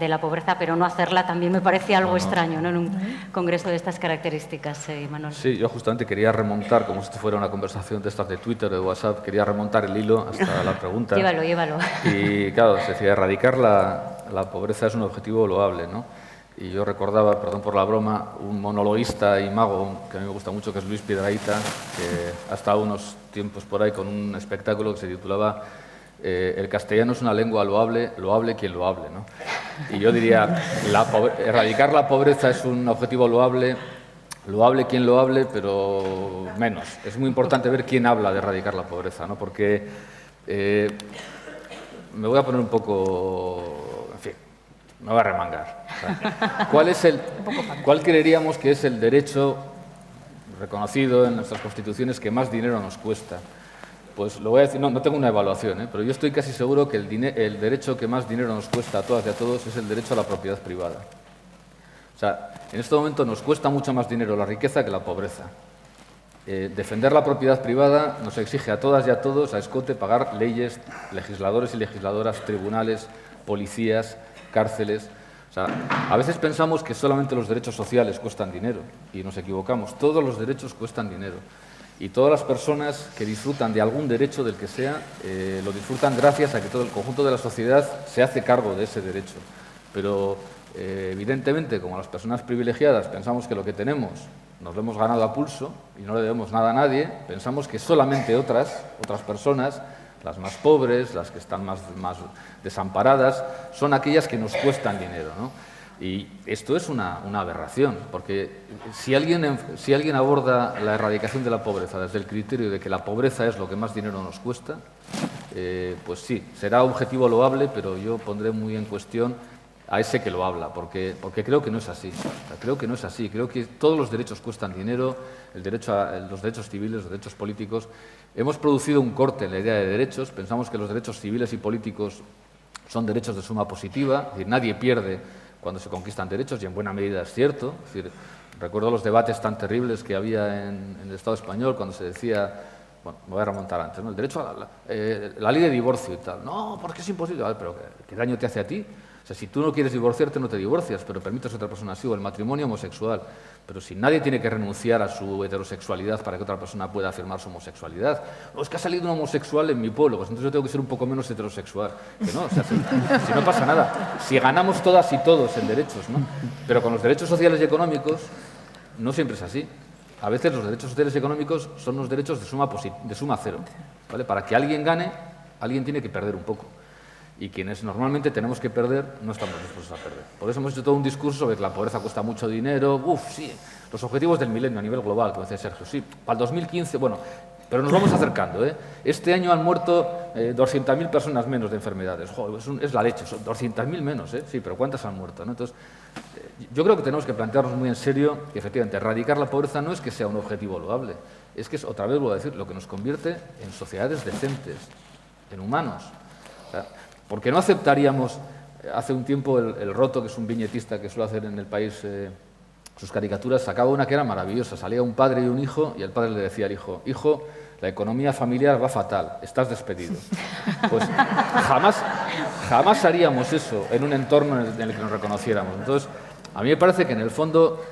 la pobreza, pero no hacerla también me parece algo extraño, ¿no?, en un congreso de estas características, Manuel. Sí, yo justamente quería remontar, como si esto fuera una conversación de estas de Twitter o de WhatsApp, quería remontar el hilo hasta la pregunta. Llévalo. Y claro, se decía, erradicar la pobreza es un objetivo loable, ¿no? Y yo recordaba, perdón por la broma, un monologuista y mago que a mí me gusta mucho, que es Luis Piedrahita, que ha estado unos tiempos por ahí con un espectáculo que se titulaba El castellano es una lengua loable, loable quien lo hable, ¿no? Y yo diría, erradicar la pobreza es un objetivo loable, loable quien lo hable, pero menos. Es muy importante ver quién habla de erradicar la pobreza, ¿no? Porque me voy a poner un poco... En fin, me voy a remangar. O sea, ¿cuál creeríamos que es el derecho reconocido en nuestras constituciones que más dinero nos cuesta? Pues lo voy a decir, no tengo una evaluación, pero yo estoy casi seguro que el derecho que más dinero nos cuesta a todas y a todos es el derecho a la propiedad privada. O sea, en este momento nos cuesta mucho más dinero la riqueza que la pobreza. Defender la propiedad privada nos exige a todas y a todos, a escote, pagar leyes, legisladores y legisladoras, tribunales, policías, cárceles. O sea, a veces pensamos que solamente los derechos sociales cuestan dinero y nos equivocamos. Todos los derechos cuestan dinero. Y todas las personas que disfrutan de algún derecho, del que sea, lo disfrutan gracias a que todo el conjunto de la sociedad se hace cargo de ese derecho. Pero, evidentemente, como las personas privilegiadas pensamos que lo que tenemos nos lo hemos ganado a pulso y no le debemos nada a nadie, pensamos que solamente otras personas, las más pobres, las que están más desamparadas, son aquellas que nos cuestan dinero, ¿no? Y esto es una aberración, porque si alguien aborda la erradicación de la pobreza desde el criterio de que la pobreza es lo que más dinero nos cuesta, pues sí, será objetivo loable, pero yo pondré muy en cuestión a ese que lo habla, porque creo que no es así. O sea, creo que no es así. Creo que todos los derechos cuestan dinero, los derechos civiles, los derechos políticos. Hemos producido un corte en la idea de derechos. Pensamos que los derechos civiles y políticos son derechos de suma positiva, es decir, nadie pierde cuando se conquistan derechos, y en buena medida es cierto. Es decir, recuerdo los debates tan terribles que había en el Estado español cuando se decía, bueno, me voy a remontar antes, ¿no?, el derecho a la ley de divorcio y tal. No, porque es imposible. A ver, pero ¿qué daño te hace a ti? O sea, si tú no quieres divorciarte, no te divorcias, pero permites a otra persona así, o el matrimonio homosexual. Pero si nadie tiene que renunciar a su heterosexualidad para que otra persona pueda afirmar su homosexualidad. No, es que ha salido un homosexual en mi pueblo, pues entonces yo tengo que ser un poco menos heterosexual. Que no, o sea, si no pasa nada. Si ganamos todas y todos en derechos, ¿no? Pero con los derechos sociales y económicos no siempre es así. A veces los derechos sociales y económicos son unos derechos de suma cero, ¿vale? Para que alguien gane, alguien tiene que perder un poco. Y quienes normalmente tenemos que perder, no estamos dispuestos a perder. Por eso hemos hecho todo un discurso sobre que la pobreza cuesta mucho dinero. Sí, los objetivos del milenio a nivel global, como decía Sergio, sí, para el 2015, bueno, pero nos vamos acercando, ¿eh? Este año han muerto 200.000 personas menos de enfermedades. Joder, es la leche, son 200.000 menos, ¿eh? Sí, pero ¿cuántas han muerto, no? Entonces, yo creo que tenemos que plantearnos muy en serio que, efectivamente, erradicar la pobreza no es que sea un objetivo loable, es que es, otra vez voy a decir, lo que nos convierte en sociedades decentes, en humanos. O sea, porque no aceptaríamos, hace un tiempo el Roto, que es un viñetista que suele hacer en El País sus caricaturas, sacaba una que era maravillosa. Salía un padre y un hijo y el padre le decía al hijo, hijo, la economía familiar va fatal, estás despedido. Pues jamás haríamos eso en un entorno en el que nos reconociéramos. Entonces, a mí me parece que en el fondo,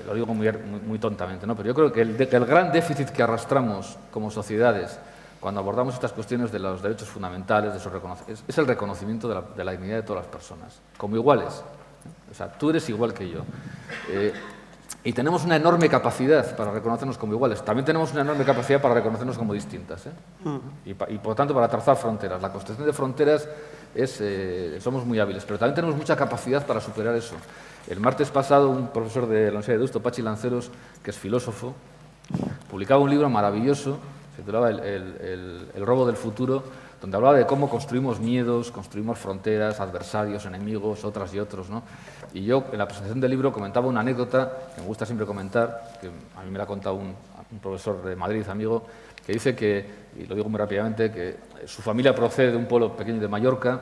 lo digo muy tontamente, ¿no?, pero yo creo que el gran déficit que arrastramos como sociedades cuando abordamos estas cuestiones de los derechos fundamentales, es el reconocimiento de la dignidad de todas las personas, como iguales. O sea, tú eres igual que yo. Y tenemos una enorme capacidad para reconocernos como iguales. También tenemos una enorme capacidad para reconocernos como distintas, y por tanto para trazar fronteras. La construcción de fronteras somos muy hábiles, pero también tenemos mucha capacidad para superar eso. El martes pasado un profesor de la Universidad de Deusto, Pachi Lanceros, que es filósofo, publicaba un libro maravilloso, se titulaba El robo del futuro, donde hablaba de cómo construimos miedos, construimos fronteras, adversarios, enemigos, otras y otros, ¿no? Y yo, en la presentación del libro, comentaba una anécdota que me gusta siempre comentar, que a mí me la ha contado un profesor de Madrid, amigo, que dice que, y lo digo muy rápidamente, que su familia procede de un pueblo pequeño de Mallorca,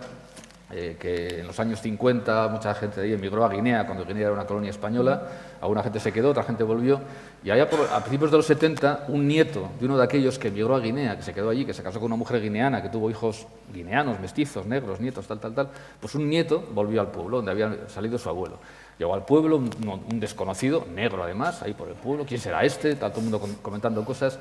que en los años 50 mucha gente de ahí emigró a Guinea, cuando Guinea era una colonia española, alguna gente se quedó, otra gente volvió, y allá a principios de los 70, un nieto de uno de aquellos que emigró a Guinea, que se quedó allí, que se casó con una mujer guineana, que tuvo hijos guineanos, mestizos, negros, nietos, tal, pues un nieto volvió al pueblo donde había salido su abuelo. Llegó al pueblo, un desconocido, negro además, ahí por el pueblo, ¿quién será este? Está todo el mundo comentando cosas,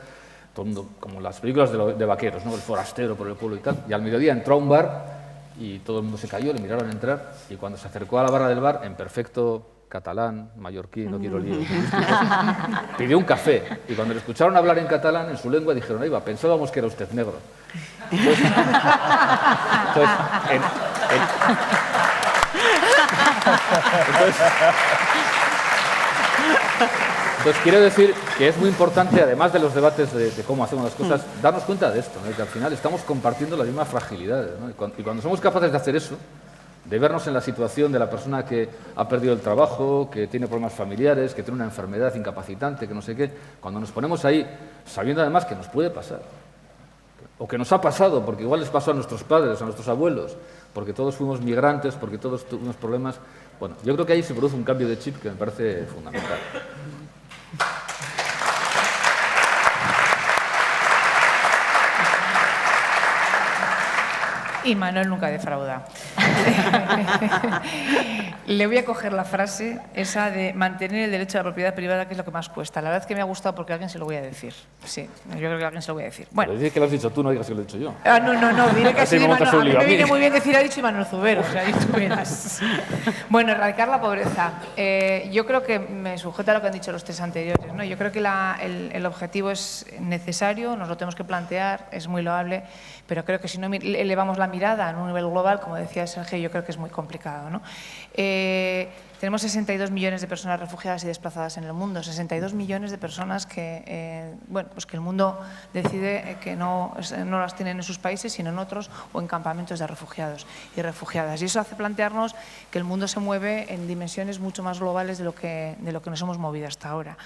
todo el mundo, como las películas de vaqueros, ¿no? El forastero por el pueblo y tal, y al mediodía entró a un bar y todo el mundo se cayó, le miraron entrar, y cuando se acercó a la barra del bar, en perfecto catalán, mallorquí, no quiero líos, pidió un café, y cuando le escucharon hablar en catalán, en su lengua, dijeron, ahí va, pensábamos que era usted negro. Entonces quiero decir que es muy importante, además de los debates de cómo hacemos las cosas, darnos cuenta de esto, ¿no? Que al final estamos compartiendo las mismas fragilidades, ¿no? Y cuando somos capaces de hacer eso, de vernos en la situación de la persona que ha perdido el trabajo, que tiene problemas familiares, que tiene una enfermedad incapacitante, que no sé qué, cuando nos ponemos ahí, sabiendo además que nos puede pasar, o que nos ha pasado, porque igual les pasó a nuestros padres, a nuestros abuelos, porque todos fuimos migrantes, porque todos tuvimos problemas, bueno, yo creo que ahí se produce un cambio de chip que me parece fundamental. Y Manuel nunca defrauda. Le voy a coger la frase esa de mantener el derecho a la propiedad privada, que es lo que más cuesta. La verdad es que me ha gustado porque a alguien se lo voy a decir. Sí, yo creo que a alguien se lo voy a decir. Bueno. Pero dices que lo has dicho tú, no digas que lo he dicho yo. No, diré que ha sido Manuel. A mí me viene muy bien decir ha dicho Manuel Zubero, o sea, ahí tú verás. Bueno, erradicar la pobreza. Yo creo que me sujeta a lo que han dicho los tres anteriores, ¿no? Yo creo que el objetivo es necesario, nos lo tenemos que plantear, es muy loable, pero creo que si no elevamos la mirada en un nivel global, como decía Sergio, yo creo que es muy complicado, ¿no? Tenemos 62 millones de personas refugiadas y desplazadas en el mundo, 62 millones de personas que, pues que el mundo decide que no las tienen en sus países, sino en otros o en campamentos de refugiados y refugiadas. Y eso hace plantearnos que el mundo se mueve en dimensiones mucho más globales de lo que nos hemos movido hasta ahora.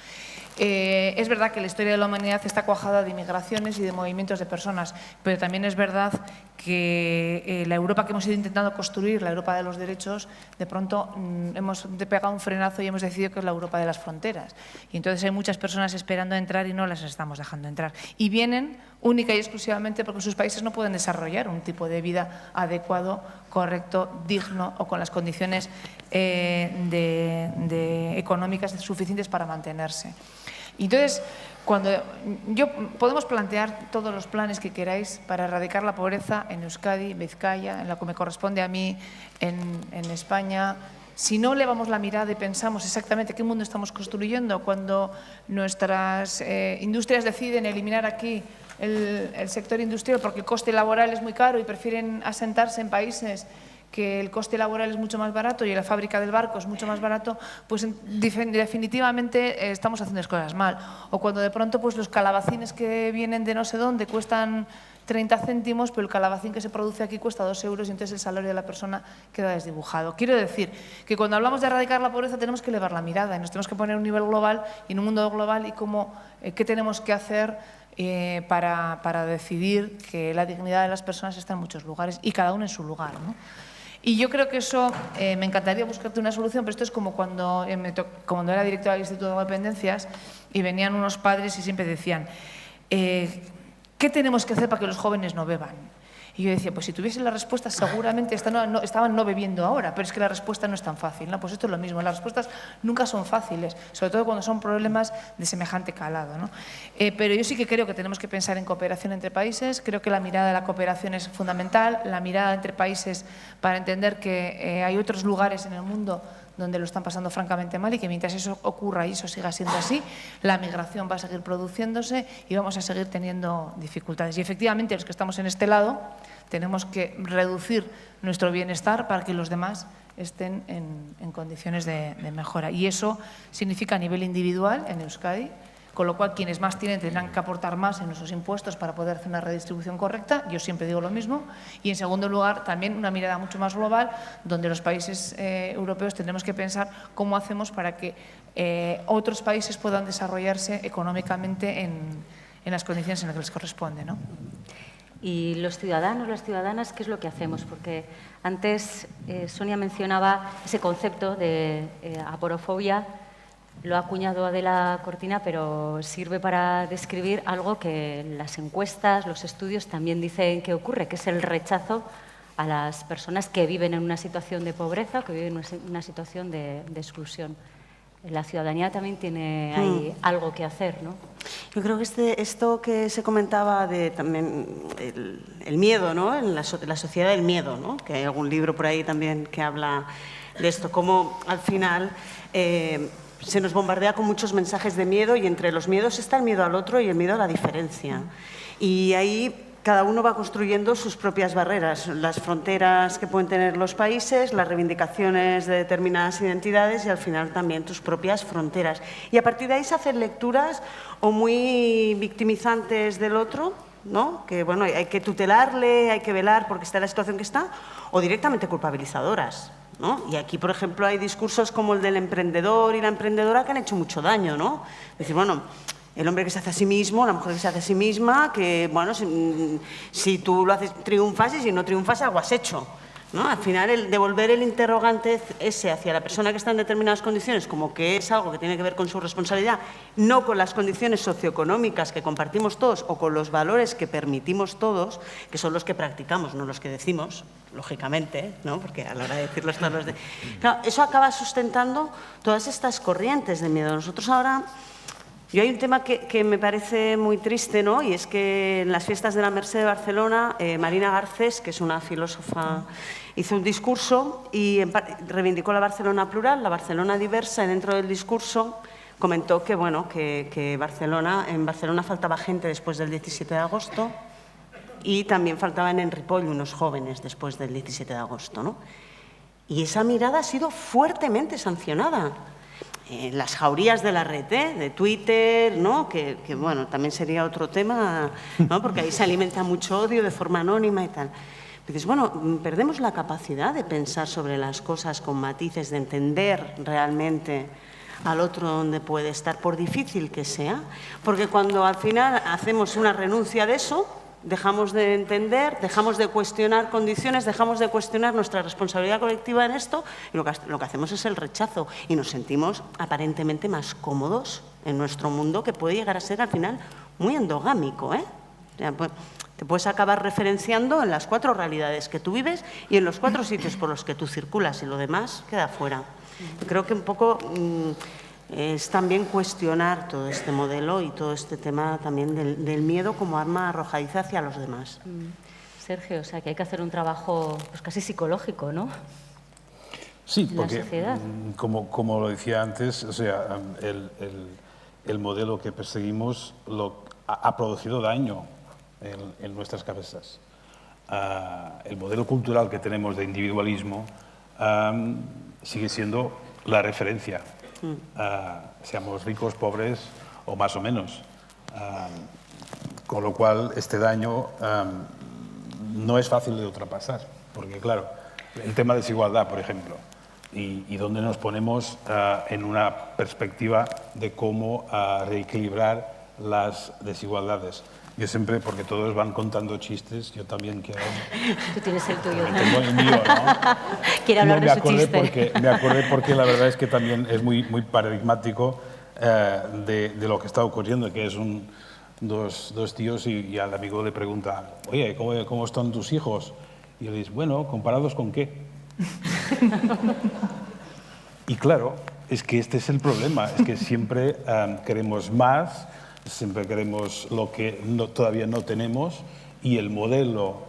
Es verdad que la historia de la humanidad está cuajada de inmigraciones y de movimientos de personas, pero también es verdad que la Europa que hemos ido intentando construir, la Europa de los derechos, de pronto hemos pegado un frenazo y hemos decidido que es la Europa de las fronteras. Y entonces hay muchas personas esperando entrar y no las estamos dejando entrar. Y vienen única y exclusivamente porque sus países no pueden desarrollar un tipo de vida adecuado, correcto, digno o con las condiciones económicas suficientes para mantenerse. Y entonces, podemos plantear todos los planes que queráis para erradicar la pobreza en Euskadi, en Vizcaya, en lo que me corresponde a mí, en España. Si no elevamos la mirada y pensamos exactamente qué mundo estamos construyendo, cuando nuestras industrias deciden eliminar aquí el sector industrial porque el coste laboral es muy caro y prefieren asentarse en países que el coste laboral es mucho más barato y la fábrica del barco es mucho más barato, pues definitivamente estamos haciendo las cosas mal. O cuando de pronto pues los calabacines que vienen de no sé dónde cuestan 30 céntimos, pero el calabacín que se produce aquí cuesta 2 euros y entonces el salario de la persona queda desdibujado. Quiero decir que cuando hablamos de erradicar la pobreza tenemos que elevar la mirada y nos tenemos que poner a un nivel global y en un mundo global y qué tenemos que hacer para decidir que la dignidad de las personas está en muchos lugares y cada uno en su lugar, ¿no? Y yo creo que eso, me encantaría buscarte una solución, pero esto es como cuando era directora del Instituto de Dependencias y venían unos padres y siempre decían, ¿qué tenemos que hacer para que los jóvenes no beban? Y yo decía, pues si tuviese la respuesta seguramente estaban no bebiendo ahora, pero es que la respuesta no es tan fácil, ¿no? Pues esto es lo mismo, las respuestas nunca son fáciles, sobre todo cuando son problemas de semejante calado, ¿no? Pero yo sí que creo que tenemos que pensar en cooperación entre países, creo que la mirada de la cooperación es fundamental, la mirada entre países para entender que hay otros lugares en el mundo donde lo están pasando francamente mal y que mientras eso ocurra y eso siga siendo así, la migración va a seguir produciéndose y vamos a seguir teniendo dificultades. Y efectivamente los que estamos en este lado tenemos que reducir nuestro bienestar para que los demás estén en condiciones de mejora. Y eso significa a nivel individual en Euskadi, con lo cual quienes más tienen tendrán que aportar más en nuestros impuestos para poder hacer una redistribución correcta. Yo siempre digo lo mismo. Y en segundo lugar, también una mirada mucho más global, donde los países europeos tendremos que pensar cómo hacemos para que otros países puedan desarrollarse económicamente en las condiciones en las que les corresponde, ¿no? Y los ciudadanos, las ciudadanas, ¿qué es lo que hacemos? Porque antes Sonia mencionaba ese concepto de aporofobia. Lo ha acuñado Adela Cortina, pero sirve para describir algo que las encuestas, los estudios también dicen que ocurre, que es el rechazo a las personas que viven en una situación de pobreza, que viven en una situación de exclusión. La ciudadanía también tiene ahí algo que hacer, ¿no? Yo creo que esto que se comentaba de también el miedo, ¿no? En la sociedad del miedo, ¿no? Que hay algún libro por ahí también que habla de esto, cómo al final se nos bombardea con muchos mensajes de miedo y entre los miedos está el miedo al otro y el miedo a la diferencia. Y ahí cada uno va construyendo sus propias barreras, las fronteras que pueden tener los países, las reivindicaciones de determinadas identidades y al final también tus propias fronteras. Y a partir de ahí se hacen lecturas o muy victimizantes del otro, ¿no? Que bueno, hay que tutelarle, hay que velar porque está en la situación que está, o directamente culpabilizadoras, ¿no? Y aquí, por ejemplo, hay discursos como el del emprendedor y la emprendedora que han hecho mucho daño, ¿no? Es decir, bueno, el hombre que se hace a sí mismo, la mujer que se hace a sí misma, que, bueno, si tú lo haces, triunfas y si no triunfas, algo has hecho, ¿no? Al final, el devolver el interrogante ese hacia la persona que está en determinadas condiciones como que es algo que tiene que ver con su responsabilidad, no con las condiciones socioeconómicas que compartimos todos o con los valores que permitimos todos, que son los que practicamos, no los que decimos, lógicamente, ¿no? Porque a la hora de decirlos todos los de... Claro, eso acaba sustentando todas estas corrientes de miedo. Nosotros ahora... Hay un tema que me parece muy triste, ¿no? Y es que en las fiestas de la Merced de Barcelona, Marina Garcés, que es una filósofa, hizo un discurso y reivindicó la Barcelona plural, la Barcelona diversa, y dentro del discurso comentó que, bueno, que en Barcelona faltaba gente después del 17 de agosto y también faltaban en Ripoll unos jóvenes después del 17 de agosto, ¿no? Y esa mirada ha sido fuertemente sancionada. En las jaurías de la red, de Twitter, ¿no? Que bueno, también sería otro tema, ¿no? Porque ahí se alimenta mucho odio de forma anónima y tal. Dices, bueno, perdemos la capacidad de pensar sobre las cosas con matices, de entender realmente al otro donde puede estar, por difícil que sea, porque cuando al final hacemos una renuncia de eso, dejamos de entender, dejamos de cuestionar condiciones, dejamos de cuestionar nuestra responsabilidad colectiva en esto y lo que hacemos es el rechazo y nos sentimos aparentemente más cómodos en nuestro mundo que puede llegar a ser al final muy endogámico, ¿eh? O sea, pues, te puedes acabar referenciando en las 4 realidades que tú vives y en los 4 sitios por los que tú circulas y lo demás queda fuera. Yo creo que un poco... es también cuestionar todo este modelo y todo este tema también del miedo como arma arrojadiza hacia los demás. Sergio, o sea, que hay que hacer un trabajo pues, casi psicológico, ¿no? Sí, porque, como lo decía antes, o sea, el modelo que perseguimos ha producido daño en nuestras cabezas. El modelo cultural que tenemos de individualismo sigue siendo la referencia. Seamos ricos, pobres o más o menos. Con lo cual, este daño no es fácil de ultrapasar, porque claro, el tema de desigualdad, por ejemplo, y dónde nos ponemos en una perspectiva de cómo reequilibrar las desigualdades. Yo siempre, porque todos van contando chistes, yo también quiero... Tú tienes el tuyo. Tengo el mío, ¿no? Quiero hablar de su chiste. Me acordé porque la verdad es que también es muy paradigmático de lo que está ocurriendo, que es dos tíos y al amigo le pregunta, oye, ¿cómo están tus hijos? Y le dice, bueno, ¿comparados con qué? Y claro, es que este es el problema, es que siempre queremos más, siempre queremos lo que todavía no tenemos y el modelo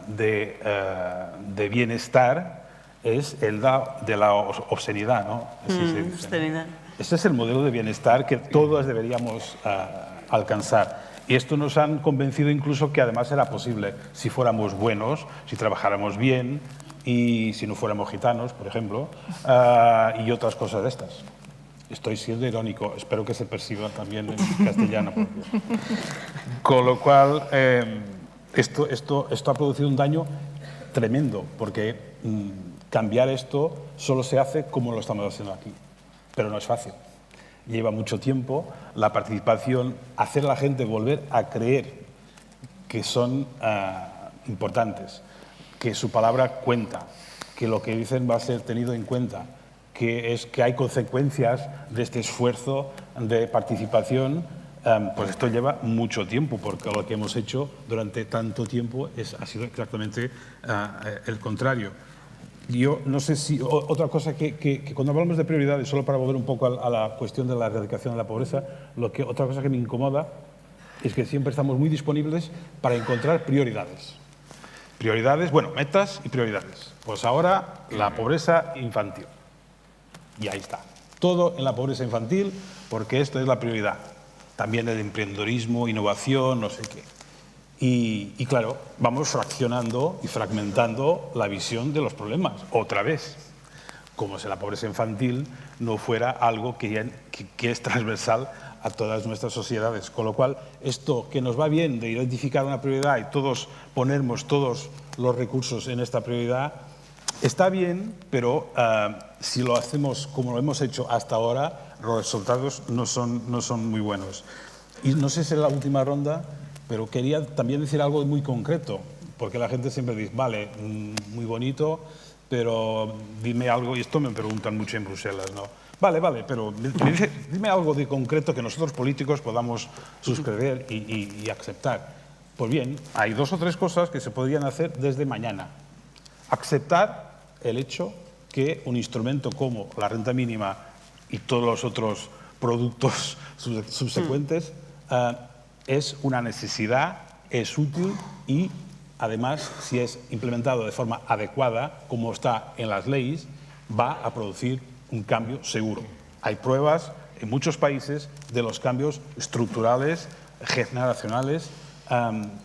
de bienestar es el de la obscenidad, ¿no? Así se dice. Obscenidad. Este es el modelo de bienestar que todos deberíamos alcanzar. Y esto nos han convencido incluso que además era posible si fuéramos buenos, si trabajáramos bien y si no fuéramos gitanos, por ejemplo, y otras cosas de estas. Estoy siendo irónico, espero que se perciba también en castellano. Con lo cual, esto ha producido un daño tremendo, porque cambiar esto solo se hace como lo estamos haciendo aquí. Pero no es fácil. Lleva mucho tiempo, la participación, hacer a la gente volver a creer que son importantes, que su palabra cuenta, que lo que dicen va a ser tenido en cuenta, que hay consecuencias de este esfuerzo de participación, pues esto lleva mucho tiempo, porque lo que hemos hecho durante tanto tiempo ha sido exactamente el contrario. Yo no sé si... Otra cosa que cuando hablamos de prioridades, solo para volver un poco a la cuestión de la erradicación de la pobreza, otra cosa que me incomoda es que siempre estamos muy disponibles para encontrar prioridades. Prioridades, bueno, metas y prioridades. Pues ahora la pobreza infantil. Y ahí está. Todo en la pobreza infantil, porque esto es la prioridad. También el emprendedorismo, innovación, no sé qué. Y claro, vamos fraccionando y fragmentando la visión de los problemas, otra vez. Como si la pobreza infantil no fuera algo que es transversal a todas nuestras sociedades. Con lo cual, esto que nos va bien de identificar una prioridad y todos ponernos todos los recursos en esta prioridad, está bien, pero si lo hacemos como lo hemos hecho hasta ahora, los resultados no son muy buenos. Y no sé si es la última ronda, pero quería también decir algo muy concreto, porque la gente siempre dice, vale, muy bonito, pero dime algo, y esto me preguntan mucho en Bruselas, ¿no? Vale, pero dime algo de concreto que nosotros políticos podamos suscribir y aceptar. Pues bien, hay 2 o 3 cosas que se podrían hacer desde mañana. Aceptar el hecho que un instrumento como la renta mínima y todos los otros productos subsecuentes es una necesidad, es útil y, además, si es implementado de forma adecuada, como está en las leyes, va a producir un cambio seguro. Hay pruebas en muchos países de los cambios estructurales, generacionales,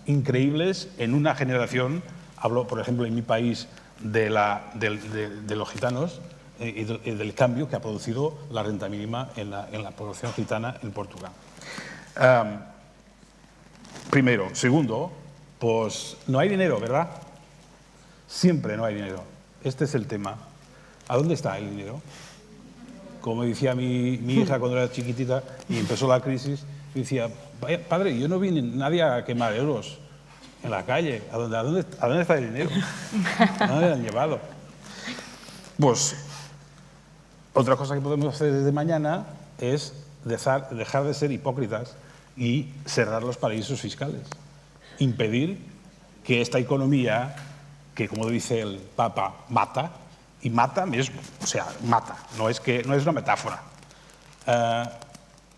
increíbles en una generación. Hablo, por ejemplo, en mi país de los gitanos y del cambio que ha producido la renta mínima en la población gitana en Portugal. Primero. Segundo, pues no hay dinero, ¿verdad? Siempre no hay dinero. Este es el tema. ¿A dónde está el dinero? Como decía mi hija cuando era chiquitita y empezó la crisis, decía, padre, yo no vi nadie a quemar euros en la calle. ¿A dónde está el dinero? ¿A dónde lo han llevado? Pues otra cosa que podemos hacer desde mañana es dejar de ser hipócritas y cerrar los paraísos fiscales. Impedir que esta economía, que como dice el Papa, mata, y mata mismo, o sea, mata, no es una metáfora,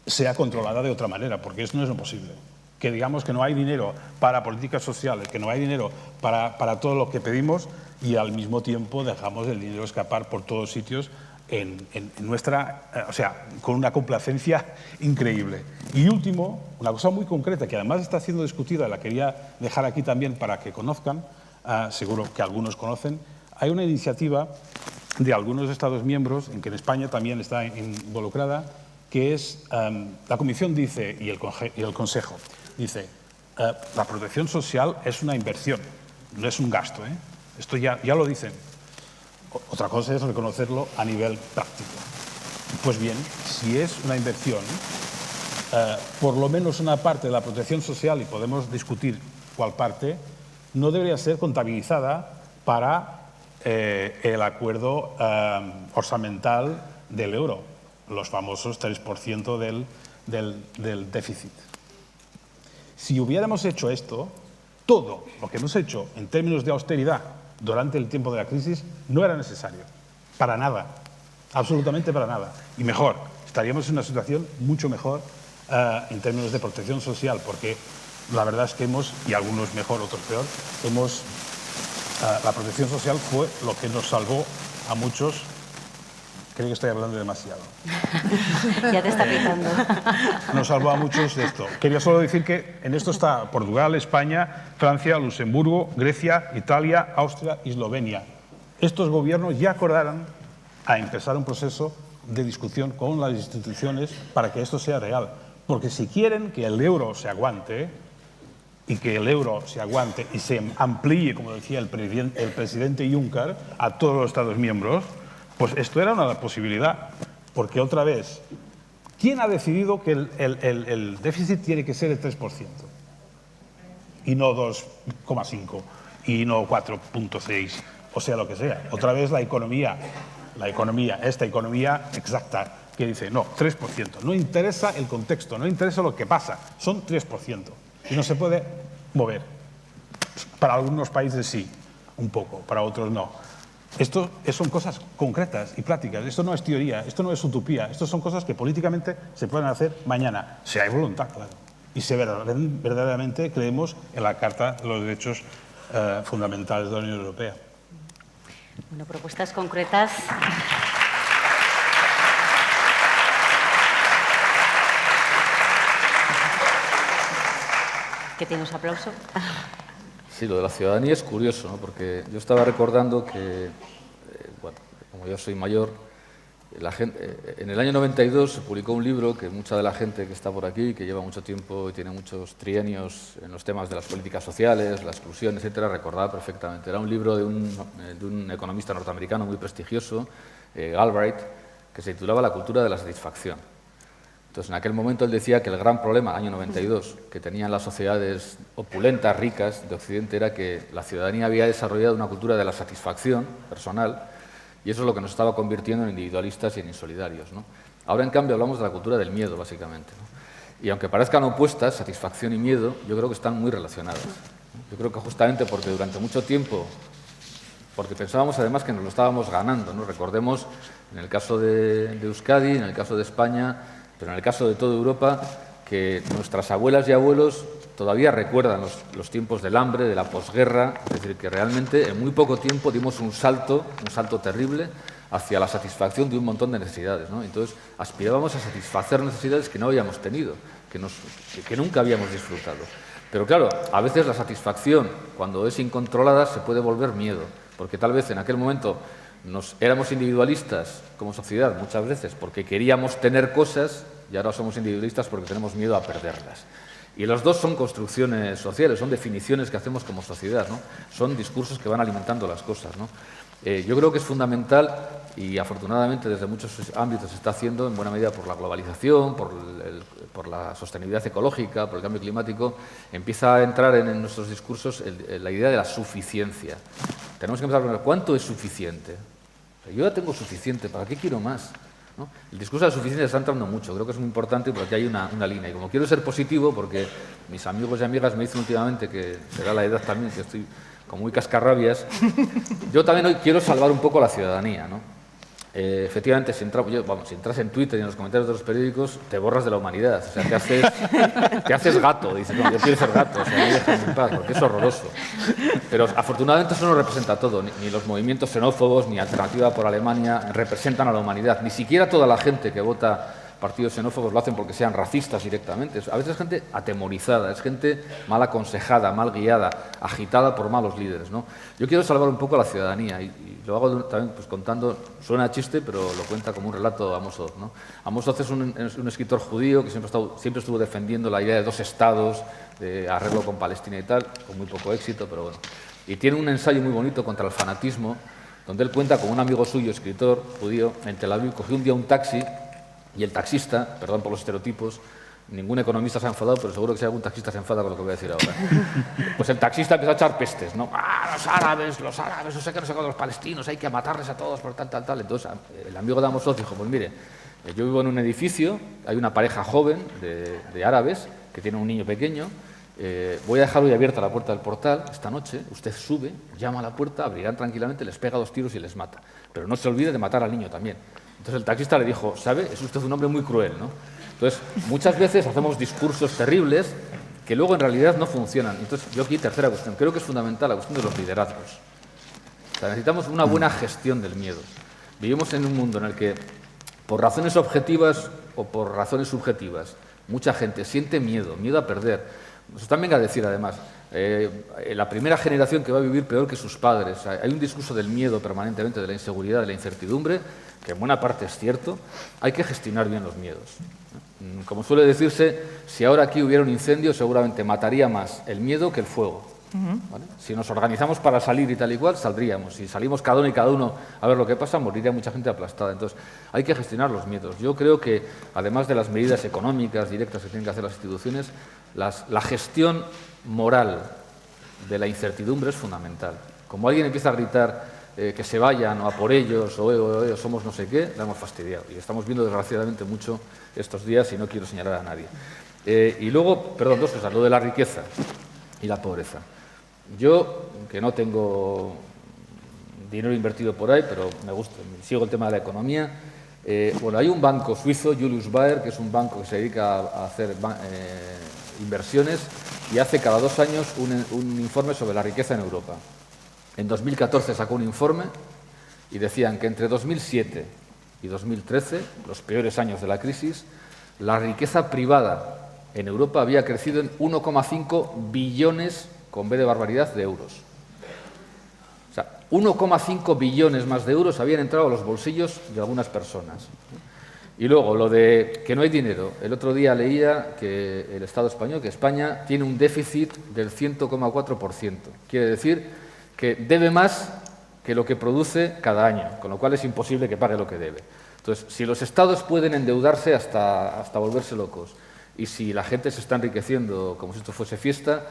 sea controlada de otra manera, porque eso no es lo posible. Que digamos que no hay dinero para políticas sociales, que no hay dinero para todo lo que pedimos y al mismo tiempo dejamos el dinero escapar por todos sitios en nuestra, o sea, con una complacencia increíble. Y último, una cosa muy concreta que además está siendo discutida, la quería dejar aquí también para que conozcan, seguro que algunos conocen, hay una iniciativa de algunos Estados miembros, en que en España también está involucrada, que es, la Comisión dice, y el Consejo, dice, la protección social es una inversión, no es un gasto, ¿eh? Esto ya lo dicen. Otra cosa es reconocerlo a nivel práctico. Pues bien, si es una inversión, por lo menos una parte de la protección social, y podemos discutir cuál parte, no debería ser contabilizada para el acuerdo orsamental del euro, los famosos 3% del déficit. Si hubiéramos hecho esto, todo lo que hemos hecho en términos de austeridad durante el tiempo de la crisis no era necesario, para nada, absolutamente para nada. Y mejor, estaríamos en una situación mucho mejor en términos de protección social, porque la verdad es que y algunos mejor, otros peor, la protección social fue lo que nos salvó a muchos, creo que estoy hablando demasiado. Ya te está picando. Nos salvó a muchos de esto. Quería solo decir que en esto está Portugal, España, Francia, Luxemburgo, Grecia, Italia, Austria y Eslovenia. Estos gobiernos ya acordaron a empezar un proceso de discusión con las instituciones para que esto sea real. Porque si quieren que el euro se aguante, y que el euro se aguante y se amplíe, como decía el presidente Juncker, a todos los Estados miembros, pues esto era una posibilidad. Porque otra vez, ¿quién ha decidido que el déficit tiene que ser el 3%? Y no 2,5, y no 4,6, o sea, lo que sea. Otra vez la economía, esta economía exacta, que dice, no, 3%. No interesa el contexto, no interesa lo que pasa, son 3%. Y no se puede mover. Para algunos países sí, un poco, para otros no. Esto son cosas concretas y prácticas. Esto no es teoría, esto no es utopía. Esto son cosas que políticamente se pueden hacer mañana, si hay voluntad, claro. Y si verdaderamente creemos en la Carta de los Derechos Fundamentales de la Unión Europea. Bueno, propuestas concretas. ¿Qué tienes, aplauso? Sí, lo de la ciudadanía es curioso, ¿no? Porque yo estaba recordando que, bueno, como yo soy mayor, en el año 92 se publicó un libro que mucha de la gente que está por aquí, que lleva mucho tiempo y tiene muchos trienios en los temas de las políticas sociales, la exclusión, etcétera, recordaba perfectamente. Era un libro de un economista norteamericano muy prestigioso, Galbraith, que se titulaba La cultura de la satisfacción. Entonces, en aquel momento él decía que el gran problema, año 92, que tenían las sociedades opulentas, ricas de Occidente, era que la ciudadanía había desarrollado una cultura de la satisfacción personal, y eso es lo que nos estaba convirtiendo en individualistas y en insolidarios, ¿no? Ahora, en cambio, hablamos de la cultura del miedo, básicamente, ¿no? Y aunque parezcan opuestas, satisfacción y miedo, yo creo que están muy relacionadas. Yo creo que justamente porque durante mucho tiempo, porque pensábamos además que nos lo estábamos ganando, ¿no? Recordemos, en el caso de Euskadi, en el caso de España, pero en el caso de toda Europa, que nuestras abuelas y abuelos todavía recuerdan los tiempos del hambre, de la posguerra, es decir, que realmente en muy poco tiempo dimos un salto terrible hacia la satisfacción de un montón de necesidades, ¿no? Entonces, aspirábamos a satisfacer necesidades que no habíamos tenido, que nunca habíamos disfrutado. Pero claro, a veces la satisfacción, cuando es incontrolada, se puede volver miedo, porque tal vez en aquel momento éramos individualistas como sociedad muchas veces porque queríamos tener cosas y ahora somos individualistas porque tenemos miedo a perderlas. Y los dos son construcciones sociales, son definiciones que hacemos como sociedad, ¿no? Son discursos que van alimentando las cosas, ¿no? Yo creo que es fundamental y afortunadamente desde muchos ámbitos se está haciendo en buena medida por la globalización, por la sostenibilidad ecológica, por el cambio climático, empieza a entrar en nuestros discursos la idea de la suficiencia. Tenemos que empezar a preguntar, ¿cuánto es suficiente? Yo ya tengo suficiente, ¿para qué quiero más? ¿No? El discurso de la suficiencia está entrando mucho, creo que es muy importante porque aquí hay una línea. Y como quiero ser positivo, porque mis amigos y amigas me dicen últimamente que será la edad también, que estoy como muy cascarrabias, yo también hoy quiero salvar un poco a la ciudadanía, ¿no? Efectivamente, si entras en Twitter y en los comentarios de los periódicos, te borras de la humanidad, o sea, te haces gato, dices, no, yo quiero ser gato, o sea, me dejas en paz, porque es horroroso. Pero afortunadamente eso no representa todo, ni los movimientos xenófobos, ni Alternativa por Alemania representan a la humanidad, ni siquiera toda la gente que vota partidos xenófobos lo hacen porque sean racistas directamente. A veces es gente atemorizada, es gente mal aconsejada, mal guiada, agitada por malos líderes, ¿no? Yo quiero salvar un poco a la ciudadanía y lo hago también pues, contando, suena chiste, pero lo cuenta como un relato Amos Oz, ¿no? Amos Oz es un escritor judío que siempre estuvo defendiendo la idea de dos estados, de arreglo con Palestina y tal, con muy poco éxito, pero bueno. Y tiene un ensayo muy bonito contra el fanatismo, donde él cuenta con un amigo suyo, escritor judío, en Tel Aviv, cogió un día un taxi. Y el taxista, perdón por los estereotipos, ningún economista se ha enfadado, pero seguro que si algún taxista se enfada con lo que voy a decir ahora. Pues el taxista empezó a echar pestes, ¿no? ¡Ah, los árabes, no sé qué, no sé qué, los palestinos, hay que matarles a todos por tal. Entonces, el amigo de Amos Oz dijo, pues mire, yo vivo en un edificio, hay una pareja joven de árabes que tiene un niño pequeño, voy a dejar hoy abierta la puerta del portal esta noche, usted sube, llama a la puerta, abrirán tranquilamente, les pega 2 tiros y les mata. Pero no se olvide de matar al niño también. Entonces el taxista le dijo, ¿sabe? Es usted un hombre muy cruel, ¿no? Entonces, muchas veces hacemos discursos terribles que luego en realidad no funcionan. Entonces, yo aquí, tercera cuestión, creo que es fundamental la cuestión de los liderazgos. sea, necesitamos una buena gestión del miedo. Vivimos en un mundo en el que, por razones objetivas o por razones subjetivas, mucha gente siente miedo a perder. Nos están venga a decir, además, la primera generación que va a vivir peor que sus padres. Hay un discurso del miedo permanentemente, de la inseguridad, de la incertidumbre, que en buena parte es cierto. Hay que gestionar bien los miedos. Como suele decirse, si ahora aquí hubiera un incendio, seguramente mataría más el miedo que el fuego. ¿Vale? Si nos organizamos para salir y tal y cual, saldríamos. Si salimos cada uno y cada uno a ver lo que pasa, moriría mucha gente aplastada. Entonces, hay que gestionar los miedos. Yo creo que, además de las medidas económicas directas que tienen que hacer las instituciones, la gestión moral de la incertidumbre es fundamental. Como alguien empieza a gritar que se vayan, o a por ellos, o somos no sé qué, la hemos fastidiado. Y estamos viendo, desgraciadamente, mucho estos días, y no quiero señalar a nadie. Y luego, perdón, dos cosas, lo de la riqueza y la pobreza. Yo, que no tengo dinero invertido por ahí, pero me gusta, sigo el tema de la economía. Bueno, hay un banco suizo, Julius Baer, que es un banco que se dedica a hacer inversiones y hace cada 2 años un informe sobre la riqueza en Europa. En 2014 sacó un informe y decían que entre 2007 y 2013, los peores años de la crisis, la riqueza privada en Europa había crecido en 1,5 billones, con B de barbaridad, de euros. O sea, 1,5 billones más de euros habían entrado a los bolsillos de algunas personas. Y luego, lo de que no hay dinero. El otro día leía que el Estado español, que España tiene un déficit del 100,4%. Quiere decir que debe más que lo que produce cada año, con lo cual es imposible que pague lo que debe. Entonces, si los Estados pueden endeudarse hasta volverse locos, y si la gente se está enriqueciendo como si esto fuese fiesta,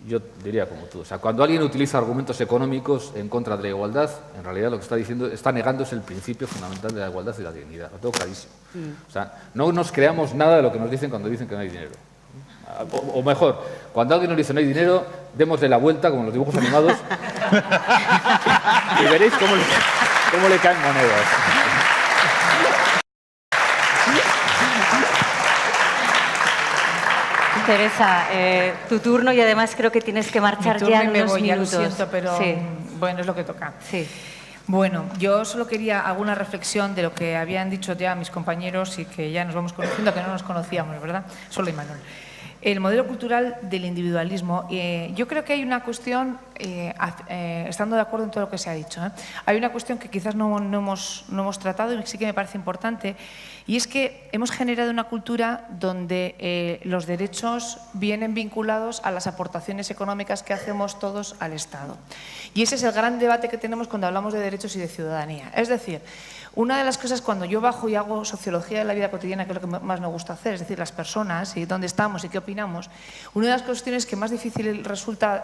yo diría como tú. O sea, cuando alguien utiliza argumentos económicos en contra de la igualdad, en realidad lo que está diciendo, está negándose el principio fundamental de la igualdad y la dignidad. Lo tengo clarísimo. O sea, no nos creamos nada de lo que nos dicen cuando dicen que no hay dinero. O mejor, cuando alguien nos dice no hay dinero, démosle la vuelta, como en los dibujos animados, y veréis cómo le caen monedas. Teresa, tu turno, y además creo que tienes que marchar ya en unos minutos. Ya lo siento, pero sí. Bueno, es lo que toca. Sí. Bueno, yo solo quería alguna reflexión de lo que habían dicho ya mis compañeros y que ya nos vamos conociendo, que no nos conocíamos, ¿verdad? Solo Imanol. El modelo cultural del individualismo, yo creo que hay una cuestión, estando de acuerdo en todo lo que se ha dicho, hay una cuestión que quizás no hemos tratado y que sí que me parece importante, y es que hemos generado una cultura donde los derechos vienen vinculados a las aportaciones económicas que hacemos todos al Estado. Y ese es el gran debate que tenemos cuando hablamos de derechos y de ciudadanía. Es decir, una de las cosas cuando yo bajo y hago sociología de la vida cotidiana, que es lo que más me gusta hacer, es decir, las personas y dónde estamos y qué opinamos, una de las cuestiones que más difícil resulta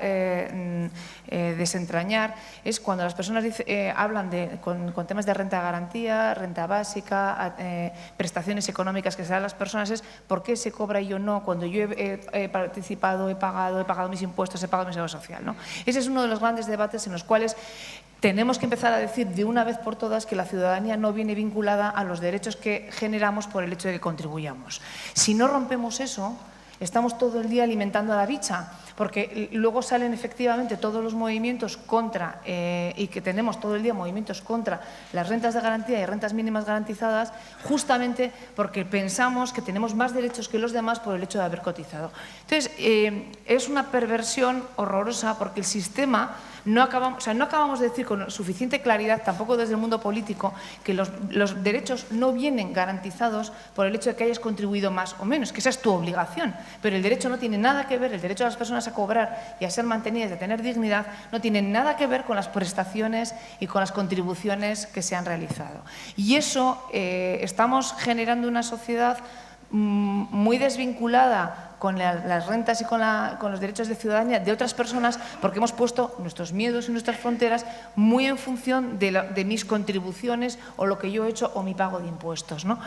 desentrañar es cuando las personas hablan con temas de renta de garantía, renta básica, prestaciones económicas que se dan a las personas, es por qué se cobra y yo no, cuando yo he participado, he pagado mis impuestos, he pagado mi seguridad social, ¿no? Ese es uno de los grandes debates en los cuales tenemos que empezar a decir de una vez por todas que la ciudadanía no viene vinculada a los derechos que generamos por el hecho de que contribuyamos. Si no rompemos eso, estamos todo el día alimentando a la bicha, porque luego salen efectivamente todos los movimientos contra, y que tenemos todo el día movimientos contra las rentas de garantía y rentas mínimas garantizadas, justamente porque pensamos que tenemos más derechos que los demás por el hecho de haber cotizado. Entonces, es una perversión horrorosa porque el sistema no acabamos de decir con suficiente claridad, tampoco desde el mundo político, que los derechos no vienen garantizados por el hecho de que hayas contribuido más o menos, que esa es tu obligación, pero el derecho no tiene nada que ver, el derecho de las personas a cobrar y a ser mantenidas y a tener dignidad, no tiene nada que ver con las prestaciones y con las contribuciones que se han realizado. Y eso, estamos generando una sociedad muy desvinculada con las rentas y con los derechos de ciudadanía de otras personas, porque hemos puesto nuestros miedos y nuestras fronteras muy en función de mis contribuciones o lo que yo he hecho o mi pago de impuestos, ¿no?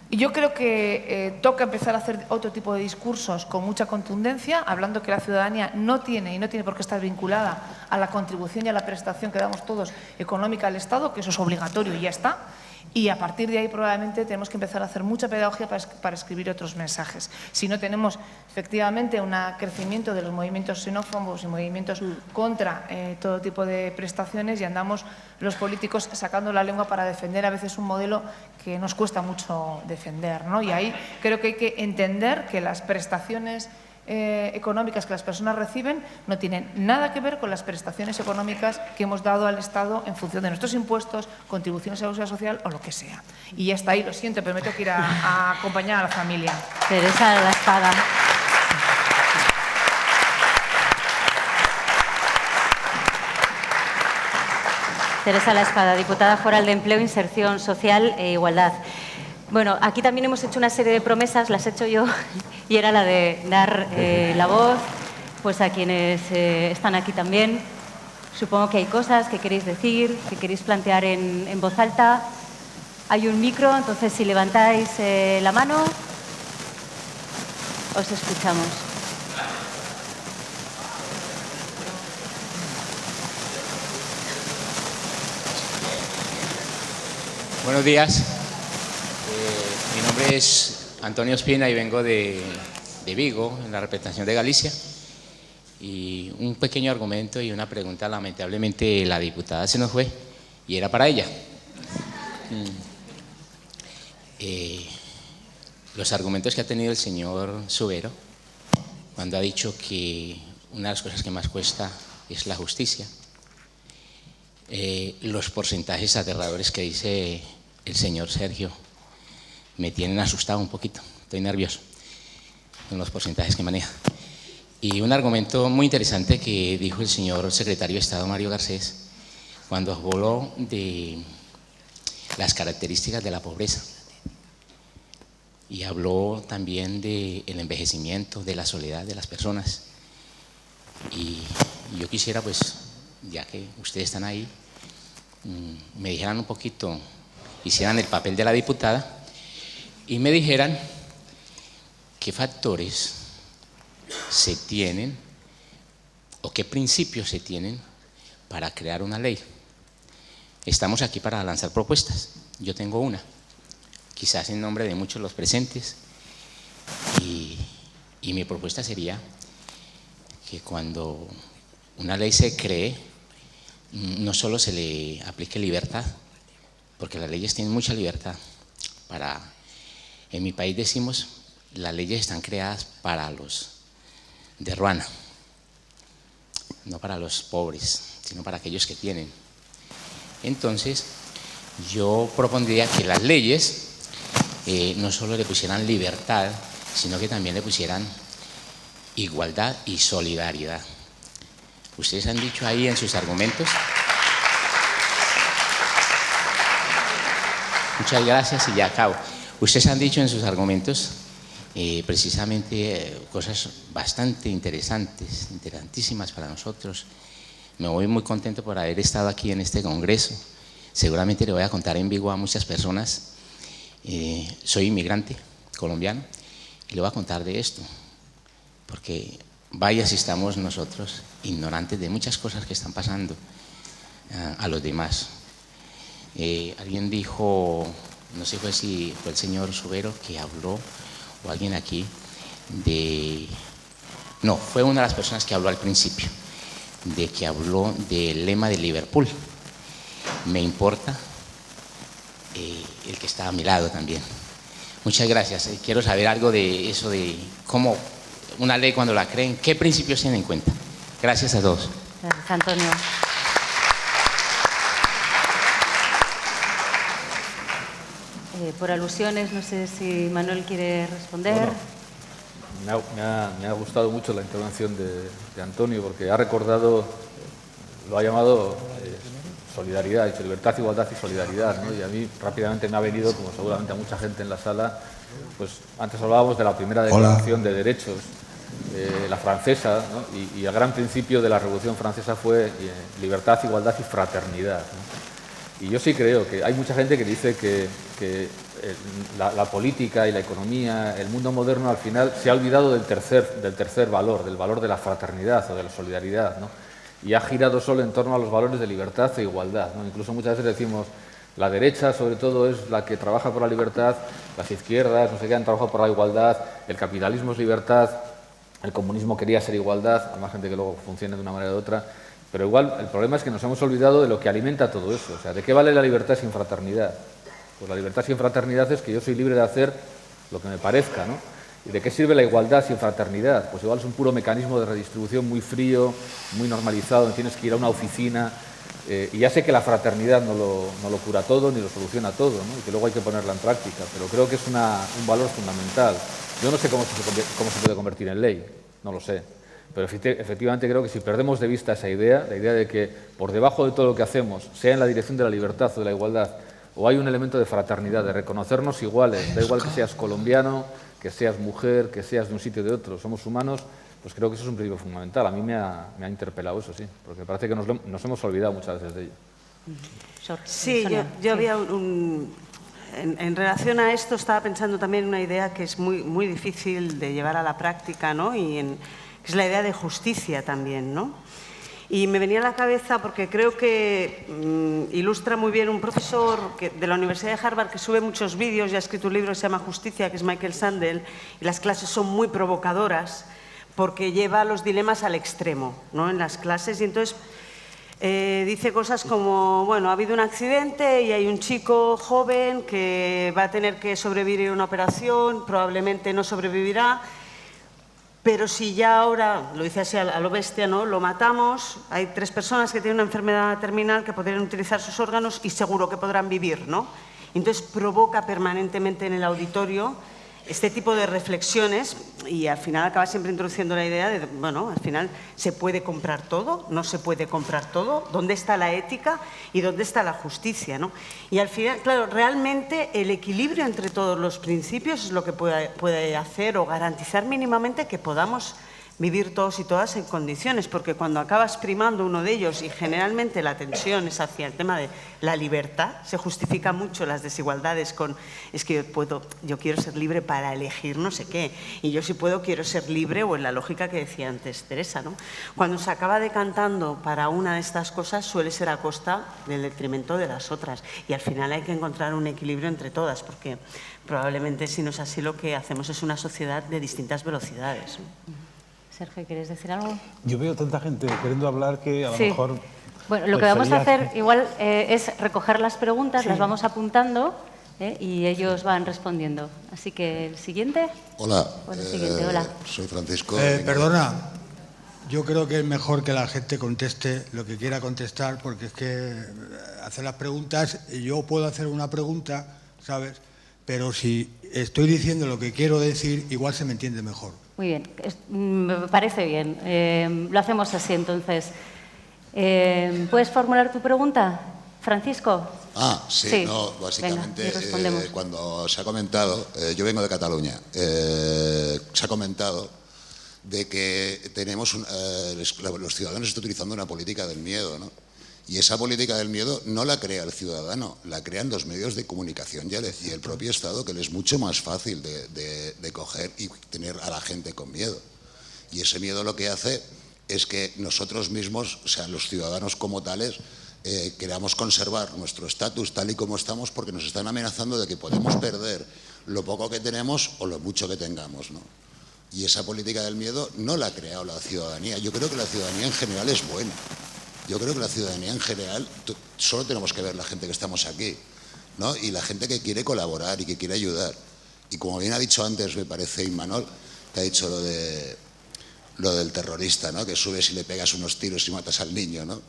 Y yo creo que toca empezar a hacer otro tipo de discursos con mucha contundencia, hablando que la ciudadanía no tiene por qué estar vinculada a la contribución y a la prestación que damos todos económica al Estado, que eso es obligatorio y ya está. Y a partir de ahí probablemente tenemos que empezar a hacer mucha pedagogía para escribir otros mensajes. Si no tenemos efectivamente un crecimiento de los movimientos xenófobos y movimientos contra todo tipo de prestaciones, y andamos los políticos sacando la lengua para defender a veces un modelo que nos cuesta mucho defender, ¿no? Y ahí creo que hay que entender que las prestaciones económicas que las personas reciben no tienen nada que ver con las prestaciones económicas que hemos dado al Estado en función de nuestros impuestos, contribuciones a la seguridad social o lo que sea. Y ya está ahí, lo siento, pero me tengo que ir a acompañar a la familia. Teresa La Espada. Teresa La Espada, diputada foral de Empleo, Inserción Social e Igualdad. Bueno, aquí también hemos hecho una serie de promesas, las he hecho yo, y era la de dar la voz pues, a quienes están aquí también. Supongo que hay cosas que queréis decir, que queréis plantear en voz alta. Hay un micro, entonces si levantáis la mano, os escuchamos. Buenos días. Mi nombre es Antonio Espina y vengo de Vigo, en la representación de Galicia. Y un pequeño argumento y una pregunta, lamentablemente la diputada se nos fue y era para ella. Los argumentos que ha tenido el señor Subero cuando ha dicho que una de las cosas que más cuesta es la justicia, los porcentajes aterradores que dice el señor Sergio me tienen asustado un poquito, estoy nervioso con los porcentajes que maneja. Y un argumento muy interesante que dijo el señor secretario de Estado, Mario Garcés, cuando habló de las características de la pobreza y habló también del envejecimiento, de la soledad de las personas. Y yo quisiera, pues, ya que ustedes están ahí, me dijeran un poquito, hicieran el papel de la diputada y me dijeran qué factores se tienen o qué principios se tienen para crear una ley. Estamos aquí para lanzar propuestas. Yo tengo una, quizás en nombre de muchos de los presentes, y mi propuesta sería que cuando una ley se cree, no solo se le aplique libertad, porque las leyes tienen mucha libertad. En mi país decimos, las leyes están creadas para los de ruana, no para los pobres, sino para aquellos que tienen. Entonces, yo propondría que las leyes no solo le pusieran libertad, sino que también le pusieran igualdad y solidaridad. Ustedes han dicho ahí en sus argumentos. Muchas gracias y ya acabo. Ustedes han dicho en sus argumentos precisamente cosas bastante interesantes, interesantísimas para nosotros. Me voy muy contento por haber estado aquí en este congreso. Seguramente le voy a contar en Vigo a muchas personas. Soy inmigrante colombiano y le voy a contar de esto, porque vaya si estamos nosotros ignorantes de muchas cosas que están pasando a los demás. Alguien dijo, no sé si fue el señor Subero que habló, o alguien aquí, no, fue una de las personas que habló al principio, de que habló del lema de Liverpool. Me importa el que está a mi lado también. Muchas gracias. Quiero saber algo de eso, de cómo una ley cuando la creen, ¿qué principios tienen en cuenta? Gracias a todos. Gracias, Antonio. Por alusiones, no sé si Manuel quiere responder. Bueno, me ha gustado mucho la intervención de Antonio, porque ha recordado, lo ha llamado solidaridad, ha dicho libertad, igualdad y solidaridad, ¿no? Y a mí rápidamente me ha venido, como seguramente a mucha gente en la sala, pues antes hablábamos de la primera declaración de derechos, la francesa, ¿no? Y el gran principio de la Revolución Francesa fue libertad, igualdad y fraternidad, ¿no? Y yo sí creo que hay mucha gente que dice que la política y la economía, el mundo moderno al final se ha olvidado del tercer valor, del valor de la fraternidad o de la solidaridad, ¿no? Y ha girado solo en torno a los valores de libertad e igualdad, ¿no? Incluso muchas veces decimos, La derecha, sobre todo, es la que trabaja por la libertad, las izquierdas, no sé qué, han trabajado por la igualdad, el capitalismo es libertad, el comunismo quería ser igualdad, hay más gente que luego funcione de una manera u otra, pero igual el problema es que nos hemos olvidado de lo que alimenta todo eso. O sea, ¿de qué vale la libertad sin fraternidad? Pues la libertad sin fraternidad es que yo soy libre de hacer lo que me parezca, ¿no? ¿Y de qué sirve la igualdad sin fraternidad? Pues igual es un puro mecanismo de redistribución muy frío, muy normalizado, donde tienes que ir a una oficina. Y ya sé que la fraternidad no lo cura todo ni lo soluciona todo, ¿no? Y que luego hay que ponerla en práctica, pero creo que es un valor fundamental. Yo no sé cómo se puede convertir en ley, no lo sé, pero efectivamente creo que si perdemos de vista esa idea, la idea de que por debajo de todo lo que hacemos, sea en la dirección de la libertad o de la igualdad, o hay un elemento de fraternidad, de reconocernos iguales, da igual que seas colombiano, que seas mujer, que seas de un sitio o de otro, somos humanos, pues creo que eso es un principio fundamental. A mí me ha interpelado eso, sí, porque parece que nos hemos olvidado muchas veces de ello. Sí, yo había en relación a esto estaba pensando también en una idea que es muy difícil de llevar a la práctica, ¿no? Que es la idea de justicia también, ¿no? Y me venía a la cabeza porque creo que ilustra muy bien un profesor de la Universidad de Harvard que sube muchos vídeos y ha escrito un libro que se llama Justicia, que es Michael Sandel, y las clases son muy provocadoras porque lleva los dilemas al extremo, ¿no? En las clases, y entonces dice cosas como, bueno, ha habido un accidente y hay un chico joven que va a tener que sobrevivir a una operación, probablemente no sobrevivirá, pero si ya ahora, lo dice así a lo bestia, ¿no? Lo matamos, hay 3 personas que tienen una enfermedad terminal que podrían utilizar sus órganos y seguro que podrán vivir, ¿no? Entonces provoca permanentemente en el auditorio este tipo de reflexiones y al final acaba siempre introduciendo la idea de, bueno, al final ¿se puede comprar todo? ¿No se puede comprar todo? ¿Dónde está la ética y dónde está la justicia, ¿no? Y al final, claro, realmente el equilibrio entre todos los principios es lo que puede hacer o garantizar mínimamente que podamos vivir todos y todas en condiciones, porque cuando acabas primando uno de ellos y generalmente la tensión es hacia el tema de la libertad, se justifica mucho las desigualdades con es que yo quiero ser libre para elegir no sé qué, y yo si puedo quiero ser libre, o en la lógica que decía antes Teresa, ¿no? Cuando se acaba decantando para una de estas cosas suele ser a costa del detrimento de las otras, y al final hay que encontrar un equilibrio entre todas, porque probablemente si no es así lo que hacemos es una sociedad de distintas velocidades, ¿no? Sergio, ¿quieres decir algo? Yo veo tanta gente queriendo hablar que a lo Sí. mejor... Bueno, lo que vamos a hacer igual es recoger las preguntas, las vamos apuntando y ellos van respondiendo. Así que el siguiente. Hola, Bueno, el siguiente, hola. soy Francisco. Perdona, yo creo que es mejor que la gente conteste lo que quiera contestar, porque es que hacer las preguntas, yo puedo hacer una pregunta, ¿sabes? Pero si estoy diciendo lo que quiero decir, igual se me entiende mejor. Muy bien, me parece bien. Lo hacemos así entonces. ¿Puedes formular tu pregunta, Francisco? Sí, no, básicamente Venga, y respondemos. cuando se ha comentado, yo vengo de Cataluña, se ha comentado de que tenemos los ciudadanos están utilizando una política del miedo, ¿no? Y esa política del miedo no la crea el ciudadano, la crean los medios de comunicación y el propio Estado, que le es mucho más fácil de coger y tener a la gente con miedo. Y ese miedo lo que hace es que nosotros mismos, o sea, los ciudadanos como tales, queramos conservar nuestro estatus tal y como estamos, porque nos están amenazando de que podemos perder lo poco que tenemos o lo mucho que tengamos, ¿no? Y esa política del miedo no la ha creado la ciudadanía. Yo creo que la ciudadanía en general es buena. Yo creo que la ciudadanía en general, solo tenemos que ver la gente que estamos aquí, ¿no? Y la gente que quiere colaborar y que quiere ayudar. Y como bien ha dicho antes, me parece, Imanol, que ha dicho lo del terrorista, ¿no? Que subes y le pegas unos tiros y matas al niño, ¿no?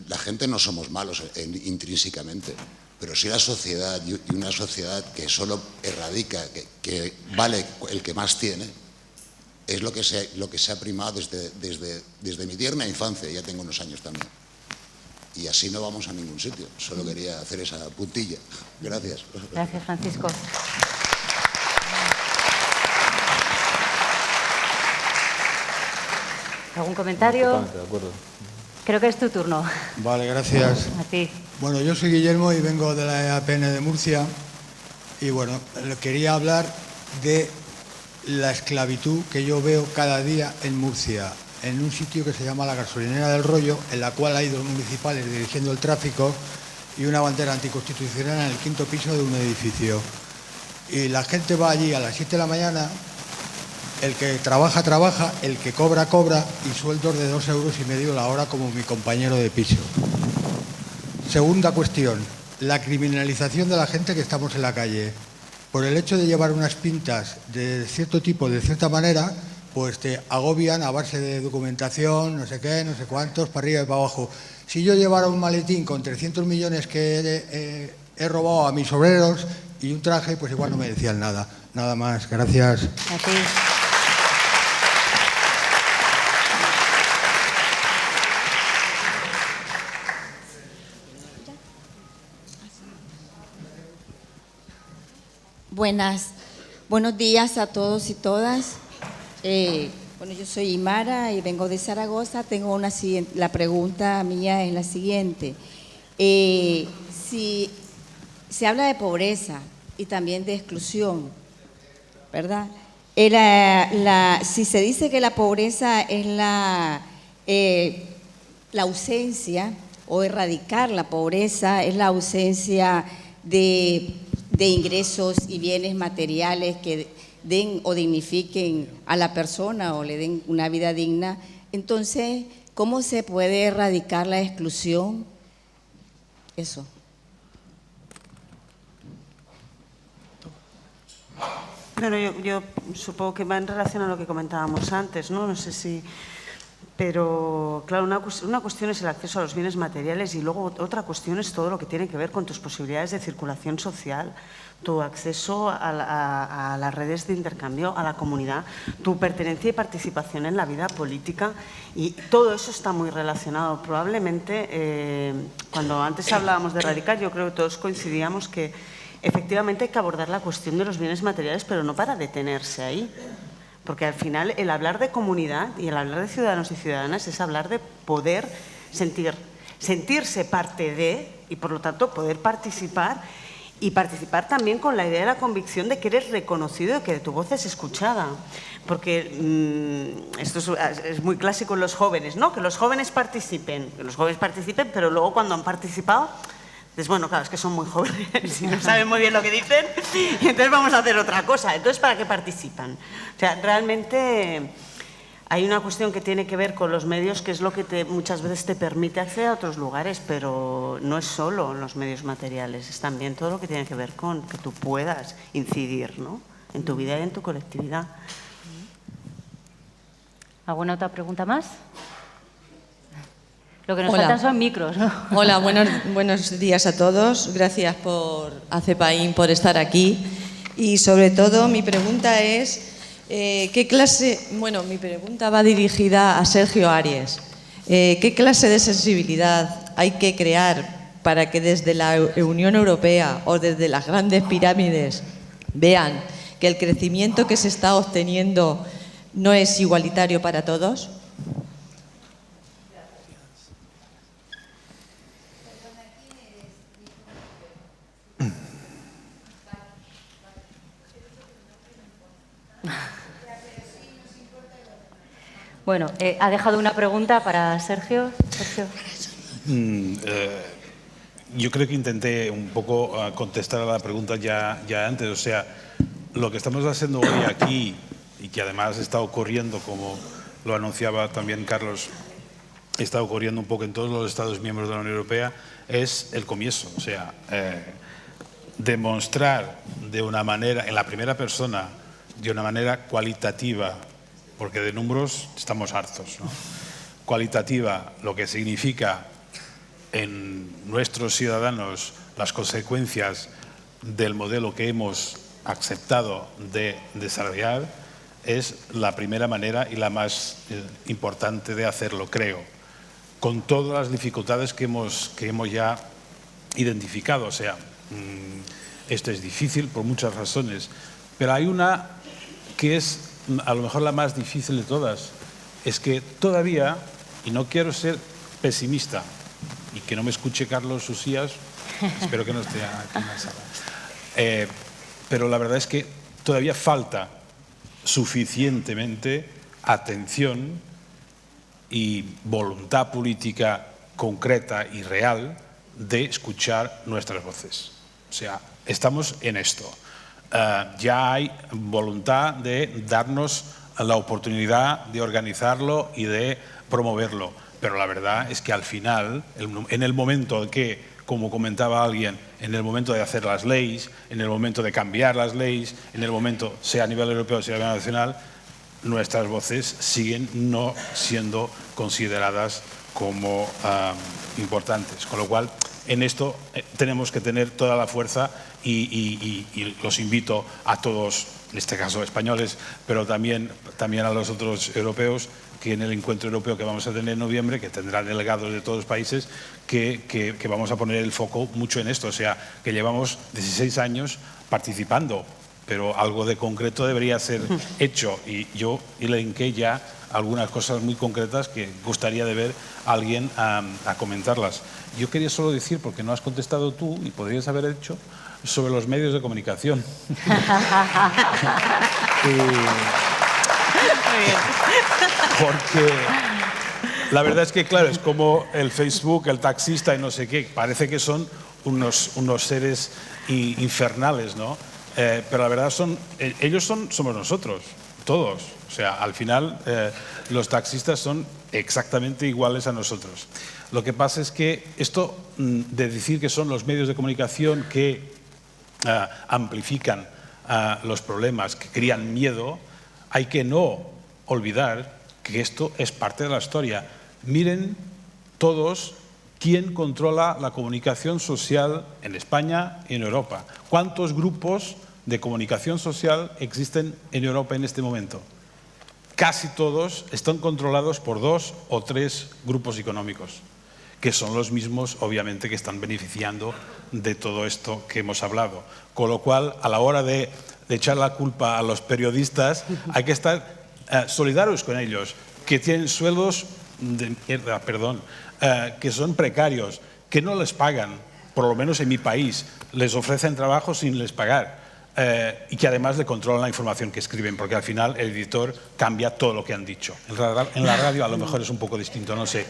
La gente no somos malos intrínsecamente, pero sí la sociedad, y una sociedad que solo erradica, que vale el que más tiene, es lo que se ha primado desde mi tierna infancia, ya tengo unos años también. Y así no vamos a ningún sitio. Solo quería hacer esa puntilla. Gracias. Gracias, Francisco. ¿Algún comentario? Totalmente de acuerdo. Creo que es tu turno. Vale, gracias. A ti. Bueno, yo soy Guillermo y vengo de la EAPN de Murcia. Y bueno, quería hablar de la esclavitud que yo veo cada día en Murcia, en un sitio que se llama la Gasolinera del Rollo, en la cual hay 2 municipales dirigiendo el tráfico y una bandera anticonstitucional en el 5º piso de un edificio. Y la gente va allí a las 7 de la mañana, el que trabaja, trabaja, el que cobra, cobra, y sueldos de 2,5 euros la hora como mi compañero de piso. Segunda cuestión, la criminalización de la gente que estamos en la calle. Por el hecho de llevar unas pintas de cierto tipo, de cierta manera, pues te agobian a base de documentación, no sé qué, no sé cuántos, para arriba y para abajo. Si yo llevara un maletín con 300 millones que he robado a mis obreros y un traje, pues igual no me decían nada. Nada más, gracias. A ti. Buenos días a todos y todas. Bueno, yo soy Imara y vengo de Zaragoza. Tengo la pregunta mía es la siguiente. Si se habla de pobreza y también de exclusión, ¿verdad? Si se dice que la pobreza es la ausencia, o erradicar la pobreza es la ausencia de ingresos y bienes materiales que den o dignifiquen a la persona o le den una vida digna, entonces, ¿cómo se puede erradicar la exclusión? Eso. Bueno, yo supongo que va en relación a lo que comentábamos antes, ¿no? No sé si… Pero, claro, una cuestión es el acceso a los bienes materiales y luego otra cuestión es todo lo que tiene que ver con tus posibilidades de circulación social, tu acceso a las redes de intercambio, a la comunidad, tu pertenencia y participación en la vida política, y todo eso está muy relacionado. Probablemente, cuando antes hablábamos de erradicar, yo creo que todos coincidíamos que efectivamente hay que abordar la cuestión de los bienes materiales, pero no para detenerse ahí. Porque al final el hablar de comunidad y el hablar de ciudadanos y ciudadanas es hablar de poder sentirse parte de, y por lo tanto poder participar, y participar también con la idea de la convicción de que eres reconocido y que tu voz es escuchada. Porque esto es muy clásico en los jóvenes, ¿no? Que los jóvenes participen, pero luego cuando han participado… Entonces, bueno, claro, es que son muy jóvenes y no saben muy bien lo que dicen, y entonces vamos a hacer otra cosa. Entonces, ¿para qué participan? O sea, realmente hay una cuestión que tiene que ver con los medios, que es lo que muchas veces te permite acceder a otros lugares, pero no es solo los medios materiales, es también todo lo que tiene que ver con que tú puedas incidir, ¿no?, en tu vida y en tu colectividad. ¿Alguna otra pregunta más? Lo que nos faltan son micros, ¿no? Hola, buenos días a todos. Gracias a CEPAIN por estar aquí. Y sobre todo mi pregunta es, mi pregunta va dirigida a Sergio Arias. ¿Qué clase de sensibilidad hay que crear para que desde la Unión Europea o desde las grandes pirámides vean que el crecimiento que se está obteniendo no es igualitario para todos? Bueno, ha dejado una pregunta para Sergio. Yo creo que intenté un poco contestar a la pregunta ya antes. O sea, lo que estamos haciendo hoy aquí, y que además está ocurriendo, como lo anunciaba también Carlos, está ocurriendo un poco en todos los Estados miembros de la Unión Europea, es el comienzo. O sea, demostrar de una manera, en la primera persona, de una manera cualitativa, porque de números estamos hartos, ¿no?, cualitativa, lo que significa en nuestros ciudadanos las consecuencias del modelo que hemos aceptado de desarrollar, es la primera manera y la más importante de hacerlo, creo, con todas las dificultades que hemos ya identificado. O sea, esto es difícil por muchas razones, pero hay una que es a lo mejor la más difícil de todas, es que todavía, y no quiero ser pesimista, y que no me escuche Carlos Usías, espero que no esté aquí en la sala, pero la verdad es que todavía falta suficientemente atención y voluntad política concreta y real de escuchar nuestras voces. O sea, estamos en esto. Ya hay voluntad de darnos la oportunidad de organizarlo y de promoverlo. Pero la verdad es que al final, en el momento que, como comentaba alguien, en el momento de hacer las leyes, en el momento de cambiar las leyes, en el momento, sea a nivel europeo, sea a nivel nacional, nuestras voces siguen no siendo consideradas como importantes. Con lo cual, en esto tenemos que tener toda la fuerza y los invito a todos, en este caso españoles, pero también a los otros europeos, que en el encuentro europeo que vamos a tener en noviembre, que tendrá delegados de todos los países, que vamos a poner el foco mucho en esto. O sea, que llevamos 16 años participando, pero algo de concreto debería ser hecho. Y yo elenqué ya algunas cosas muy concretas que gustaría de ver a alguien a comentarlas. Yo quería solo decir, porque no has contestado tú y podrías haber hecho, sobre los medios de comunicación. Porque la verdad es que, claro, es como el Facebook, el taxista y no sé qué, parece que son unos seres infernales, ¿no? Pero la verdad ellos somos nosotros, todos. O sea, al final los taxistas son exactamente iguales a nosotros. Lo que pasa es que esto de decir que son los medios de comunicación que amplifican los problemas, que crean miedo, hay que no olvidar que esto es parte de la historia. Miren todos quién controla la comunicación social en España y en Europa. ¿Cuántos grupos de comunicación social existen en Europa en este momento? Casi todos están controlados por 2 o 3 grupos económicos, que son los mismos, obviamente, que están beneficiando de todo esto que hemos hablado. Con lo cual, a la hora de echar la culpa a los periodistas, hay que estar solidarios con ellos, que tienen sueldos de mierda, perdón, que son precarios, que no les pagan, por lo menos en mi país, les ofrecen trabajo sin les pagar, y que además le controlan la información que escriben, porque al final el editor cambia todo lo que han dicho. En la radio a lo mejor es un poco distinto, no sé.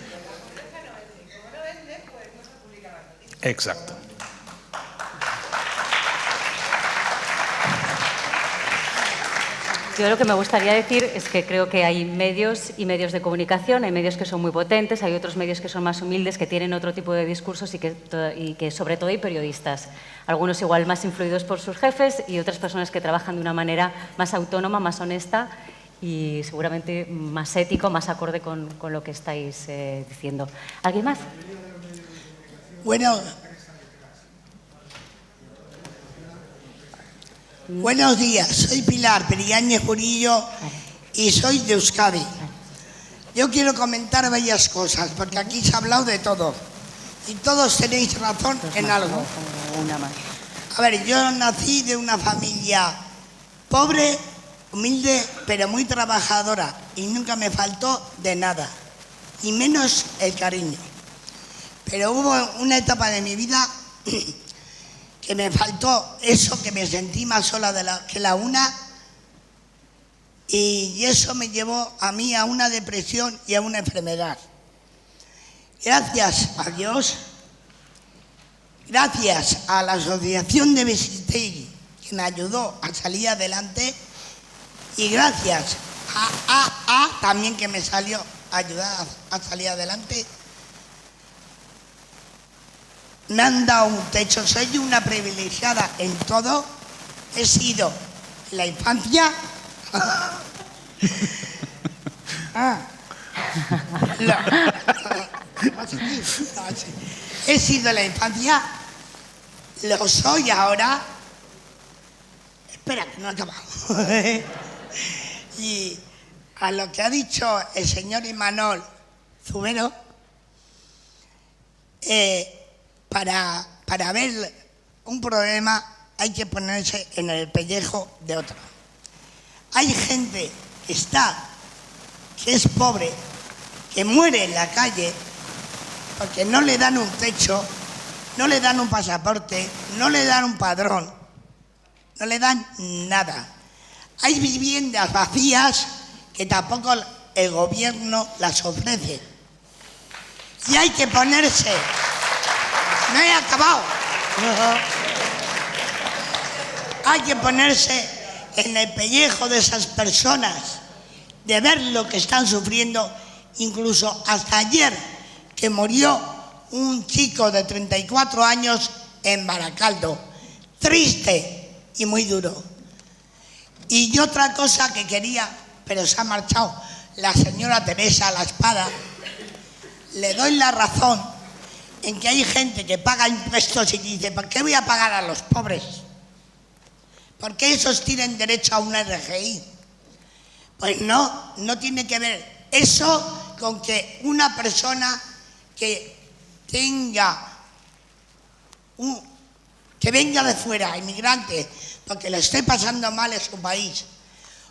Exacto. Yo lo que me gustaría decir es que creo que hay medios y medios de comunicación, hay medios que son muy potentes, hay otros medios que son más humildes, que tienen otro tipo de discursos y que sobre todo hay periodistas. Algunos igual más influidos por sus jefes y otras personas que trabajan de una manera más autónoma, más honesta y seguramente más ético, más acorde con lo que estáis diciendo. ¿Alguien más? Buenos días, soy Pilar Periáñez Murillo y soy de Euskadi. Yo quiero comentar varias cosas, porque aquí se ha hablado de todo y todos tenéis razón en algo. A ver, yo nací de una familia pobre, humilde, pero muy trabajadora y nunca me faltó de nada, y menos el cariño. Pero hubo una etapa de mi vida que me faltó eso, que me sentí más sola que la una, y eso me llevó a mí a una depresión y a una enfermedad. Gracias a Dios, gracias a la asociación de Besitei, que me ayudó a salir adelante, y gracias a también, que me salió a ayudar a salir adelante, me han dado un techo. Soy una privilegiada en todo. He sido la infancia. He sido la infancia. Lo soy ahora. Espera, que no he acabado. Y a lo que ha dicho el señor Imanol Zubero, para ver un problema hay que ponerse en el pellejo de otro. Hay gente que es pobre, que muere en la calle porque no le dan un techo, no le dan un pasaporte, no le dan un padrón, no le dan nada. Hay viviendas vacías que tampoco el gobierno las ofrece. Y hay que ponerse No he acabado. Hay que ponerse en el pellejo de esas personas, de ver lo que están sufriendo, incluso hasta ayer, que murió un chico de 34 años en Baracaldo. Triste y muy duro. Y otra cosa que quería, pero se ha marchado la señora Teresa La Espada, le doy la razón en que hay gente que paga impuestos y dice, ¿por qué voy a pagar a los pobres? ¿Por qué esos tienen derecho a una RGI? Pues no, no tiene que ver eso con que una persona que venga de fuera, inmigrante, porque le esté pasando mal en su país,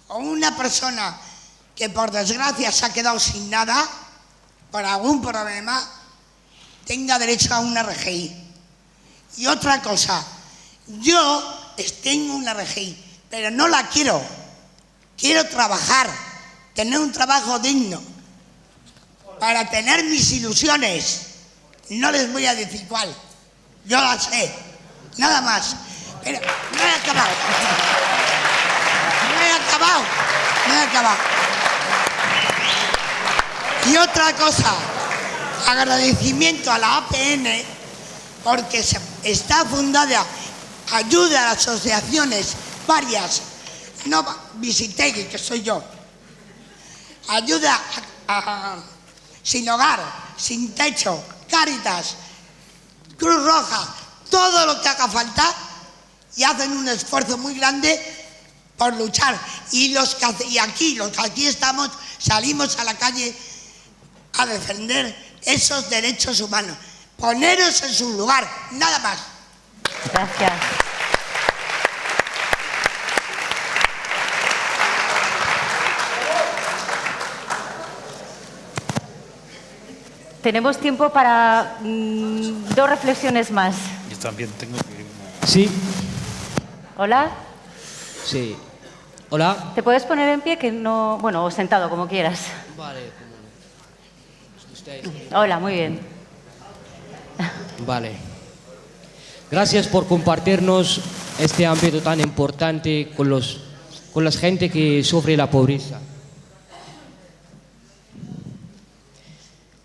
o una persona que por desgracia se ha quedado sin nada, por algún problema, tenga derecho a una RGI. Y otra cosa, yo tengo una RGI, pero no la quiero. Quiero trabajar, tener un trabajo digno, para tener mis ilusiones. No les voy a decir cuál, yo las sé, nada más. Pero no he acabado. No he acabado. Y otra cosa, agradecimiento a la APN, porque está fundada, ayuda a las asociaciones varias, no Visitegui, que soy yo, ayuda a Sin Hogar, Sin Techo, Cáritas, Cruz Roja, todo lo que haga falta, y hacen un esfuerzo muy grande por luchar. Y los que aquí estamos, salimos a la calle a defender esos derechos humanos. Poneros en su lugar, nada más. Gracias. Tenemos tiempo para 2 reflexiones más. Yo también tengo que... Sí. Hola. Sí. Hola. ¿Te puedes poner en pie? Que no, bueno, o sentado, como quieras. Vale. Hola, muy bien. Vale. Gracias por compartirnos este ámbito tan importante con la gente que sufre la pobreza.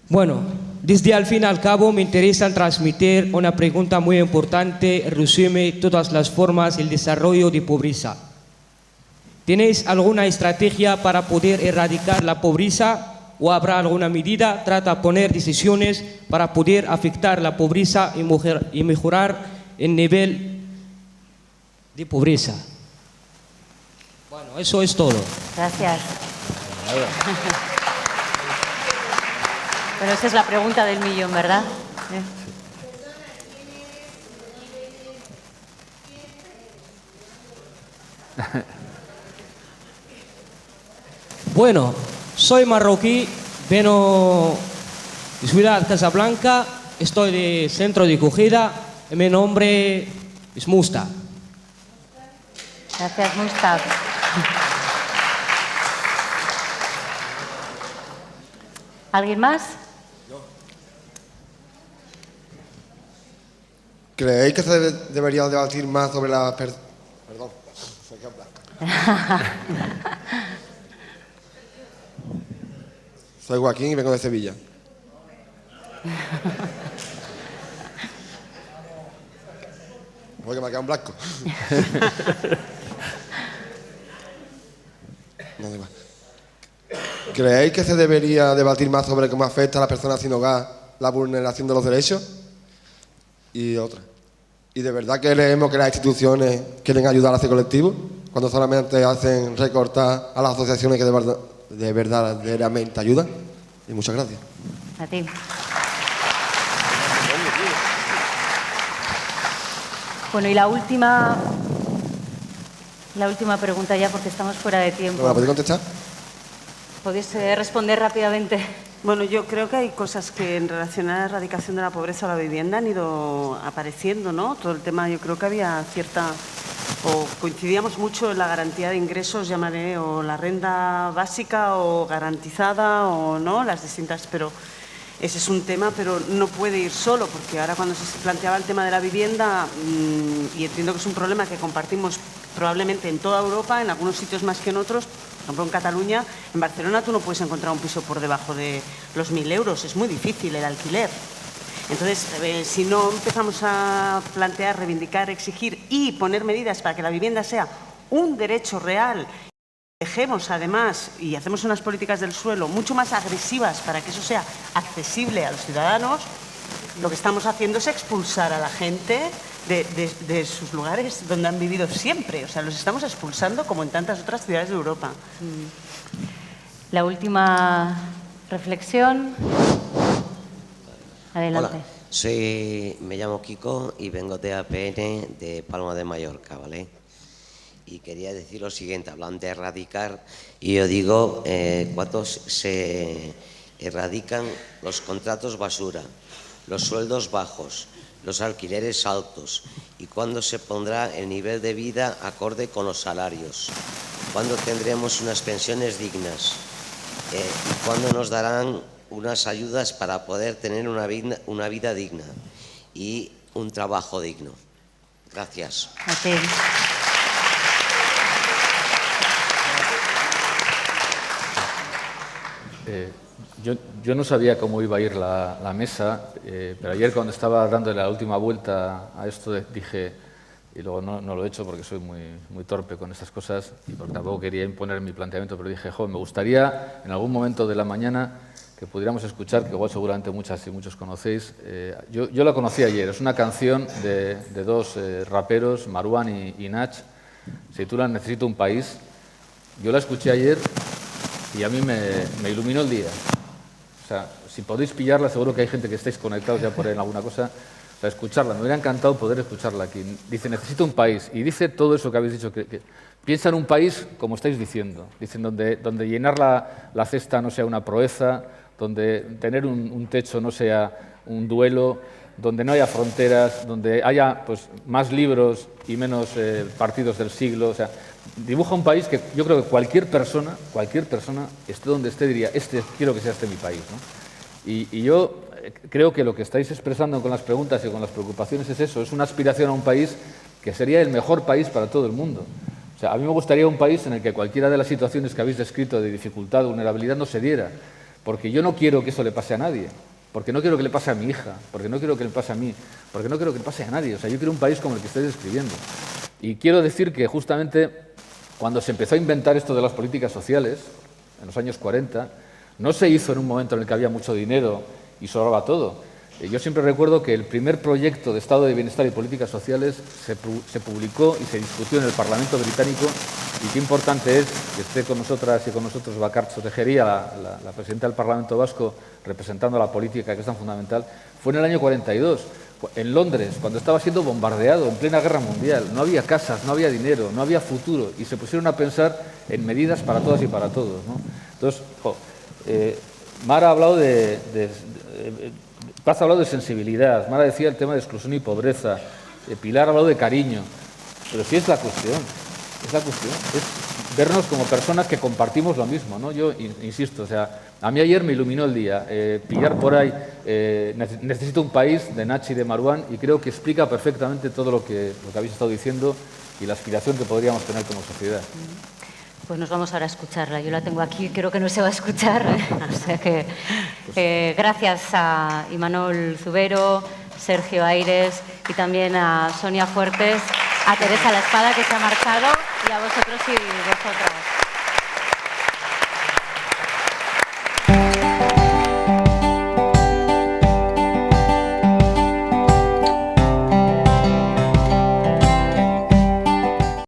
Bueno, desde al fin y al cabo me interesa transmitir una pregunta muy importante, resume todas las formas del desarrollo de pobreza. ¿Tenéis alguna estrategia para poder erradicar la pobreza o habrá alguna medida trata de poner decisiones para poder afectar la pobreza y mejorar el nivel de pobreza? Bueno, eso es todo. Gracias. Pero esa es la pregunta del millón, ¿verdad? Bueno, soy marroquí, vengo de Ciudad Casablanca, estoy de centro de acogida y mi nombre es Musta. Gracias, Musta. ¿Alguien más? ¿Creéis que se debería debatir más sobre la... Perdón, soy que habla. Soy Joaquín y vengo de Sevilla. Porque me ha quedado en blanco. No, da igual. ¿Creéis que se debería debatir más sobre cómo afecta a las personas sin hogar la vulneración de los derechos? Y otra. ¿Y de verdad creemos que las instituciones quieren ayudar a este colectivo cuando solamente hacen recortar a las asociaciones que de verdaderamente ayudan? Y muchas gracias. A ti. Bueno, y la última pregunta ya, porque estamos fuera de tiempo. ¿Me la podéis contestar? ¿Podéis responder rápidamente? Bueno, yo creo que hay cosas que en relación a la erradicación de la pobreza o la vivienda han ido apareciendo, ¿no? Todo el tema, yo creo que había cierta... o coincidíamos mucho en la garantía de ingresos, llamaré, o la renta básica o garantizada, o no, las distintas, pero Ese es un tema, pero no puede ir solo, porque ahora cuando se planteaba el tema de la vivienda, y entiendo que es un problema que compartimos probablemente en toda Europa, en algunos sitios más que en otros, por ejemplo en Cataluña, en Barcelona tú no puedes encontrar un piso por debajo de los 1.000 euros, es muy difícil el alquiler. Entonces, si no empezamos a plantear, reivindicar, exigir y poner medidas para que la vivienda sea un derecho real, dejemos además y hacemos unas políticas del suelo mucho más agresivas para que eso sea accesible a los ciudadanos, lo que estamos haciendo es expulsar a la gente de sus lugares donde han vivido siempre. O sea, los estamos expulsando como en tantas otras ciudades de Europa. La última reflexión. Adelante. Hola, me llamo Kiko y vengo de APN de Palma de Mallorca, ¿vale? Y quería decir lo siguiente, hablan de erradicar, y yo digo, ¿cuántos se erradican los contratos basura, los sueldos bajos, los alquileres altos? ¿Y cuándo se pondrá el nivel de vida acorde con los salarios? ¿Cuándo tendremos unas pensiones dignas? ¿Y cuándo nos darán unas ayudas para poder tener una vida digna y un trabajo digno? Gracias. A ti. Yo no sabía cómo iba a ir la mesa, pero ayer cuando estaba dando la última vuelta a esto dije, y luego no lo he hecho porque soy muy torpe con estas cosas y porque tampoco quería imponer mi planteamiento, pero dije, me gustaría en algún momento de la mañana que pudiéramos escuchar, que igual seguramente muchas y muchos conocéis. Yo la conocí ayer, es una canción de dos raperos, Marwan y Nach, se titula Necesito un país. Yo la escuché ayer y a mí me iluminó el día. O sea, si podéis pillarla, seguro que hay gente que estáis conectados ya por ahí en alguna cosa, o sea, escucharla. Me hubiera encantado poder escucharla aquí. Dice, necesito un país. Y dice todo eso que habéis dicho, que piensa en un país como estáis diciendo. Dicen, donde llenar la cesta no sea una proeza, donde tener un techo no sea un duelo, donde no haya fronteras, donde haya pues, más libros y menos partidos del siglo. O sea, dibuja un país que yo creo que cualquier persona, esté donde esté, diría, quiero que sea mi país, ¿no? Y yo creo que lo que estáis expresando con las preguntas y con las preocupaciones es eso, es una aspiración a un país que sería el mejor país para todo el mundo. O sea, a mí me gustaría un país en el que cualquiera de las situaciones que habéis descrito de dificultad, de vulnerabilidad, no se diera, porque yo no quiero que eso le pase a nadie, porque no quiero que le pase a mi hija, porque no quiero que le pase a mí, porque no quiero que le pase a nadie. O sea, yo quiero un país como el que estáis describiendo. Y quiero decir que justamente cuando se empezó a inventar esto de las políticas sociales, en los años 40, no se hizo en un momento en el que había mucho dinero y sobraba todo. Yo siempre recuerdo que el primer proyecto de Estado de Bienestar y Políticas Sociales se publicó y se discutió en el Parlamento británico, y qué importante es que esté con nosotras y con nosotros Bakartxo Tejeria, la presidenta del Parlamento Vasco, representando la política que es tan fundamental. Fue en el año 42, en Londres, cuando estaba siendo bombardeado en plena guerra mundial. No había casas, no había dinero, no había futuro, y se pusieron a pensar en medidas para todas y para todos, ¿no? Entonces, Mara ha hablado Paz ha hablado de sensibilidad, Mara decía el tema de exclusión y pobreza, Pilar ha hablado de cariño, pero sí es la cuestión, es vernos como personas que compartimos lo mismo, ¿no? Yo insisto, o sea, a mí ayer me iluminó el día, pillar por ahí Necesito un país, de Nach y de Marwan, y creo que explica perfectamente todo lo que habéis estado diciendo y la aspiración que podríamos tener como sociedad. Pues nos vamos ahora a escucharla. Yo la tengo aquí, creo que no se va a escuchar. O sea que gracias a Imanol Zubero, Sergio Ayres y también a Sonia Fuertes, a Teresa La Espada que se ha marchado y a vosotros y vosotras.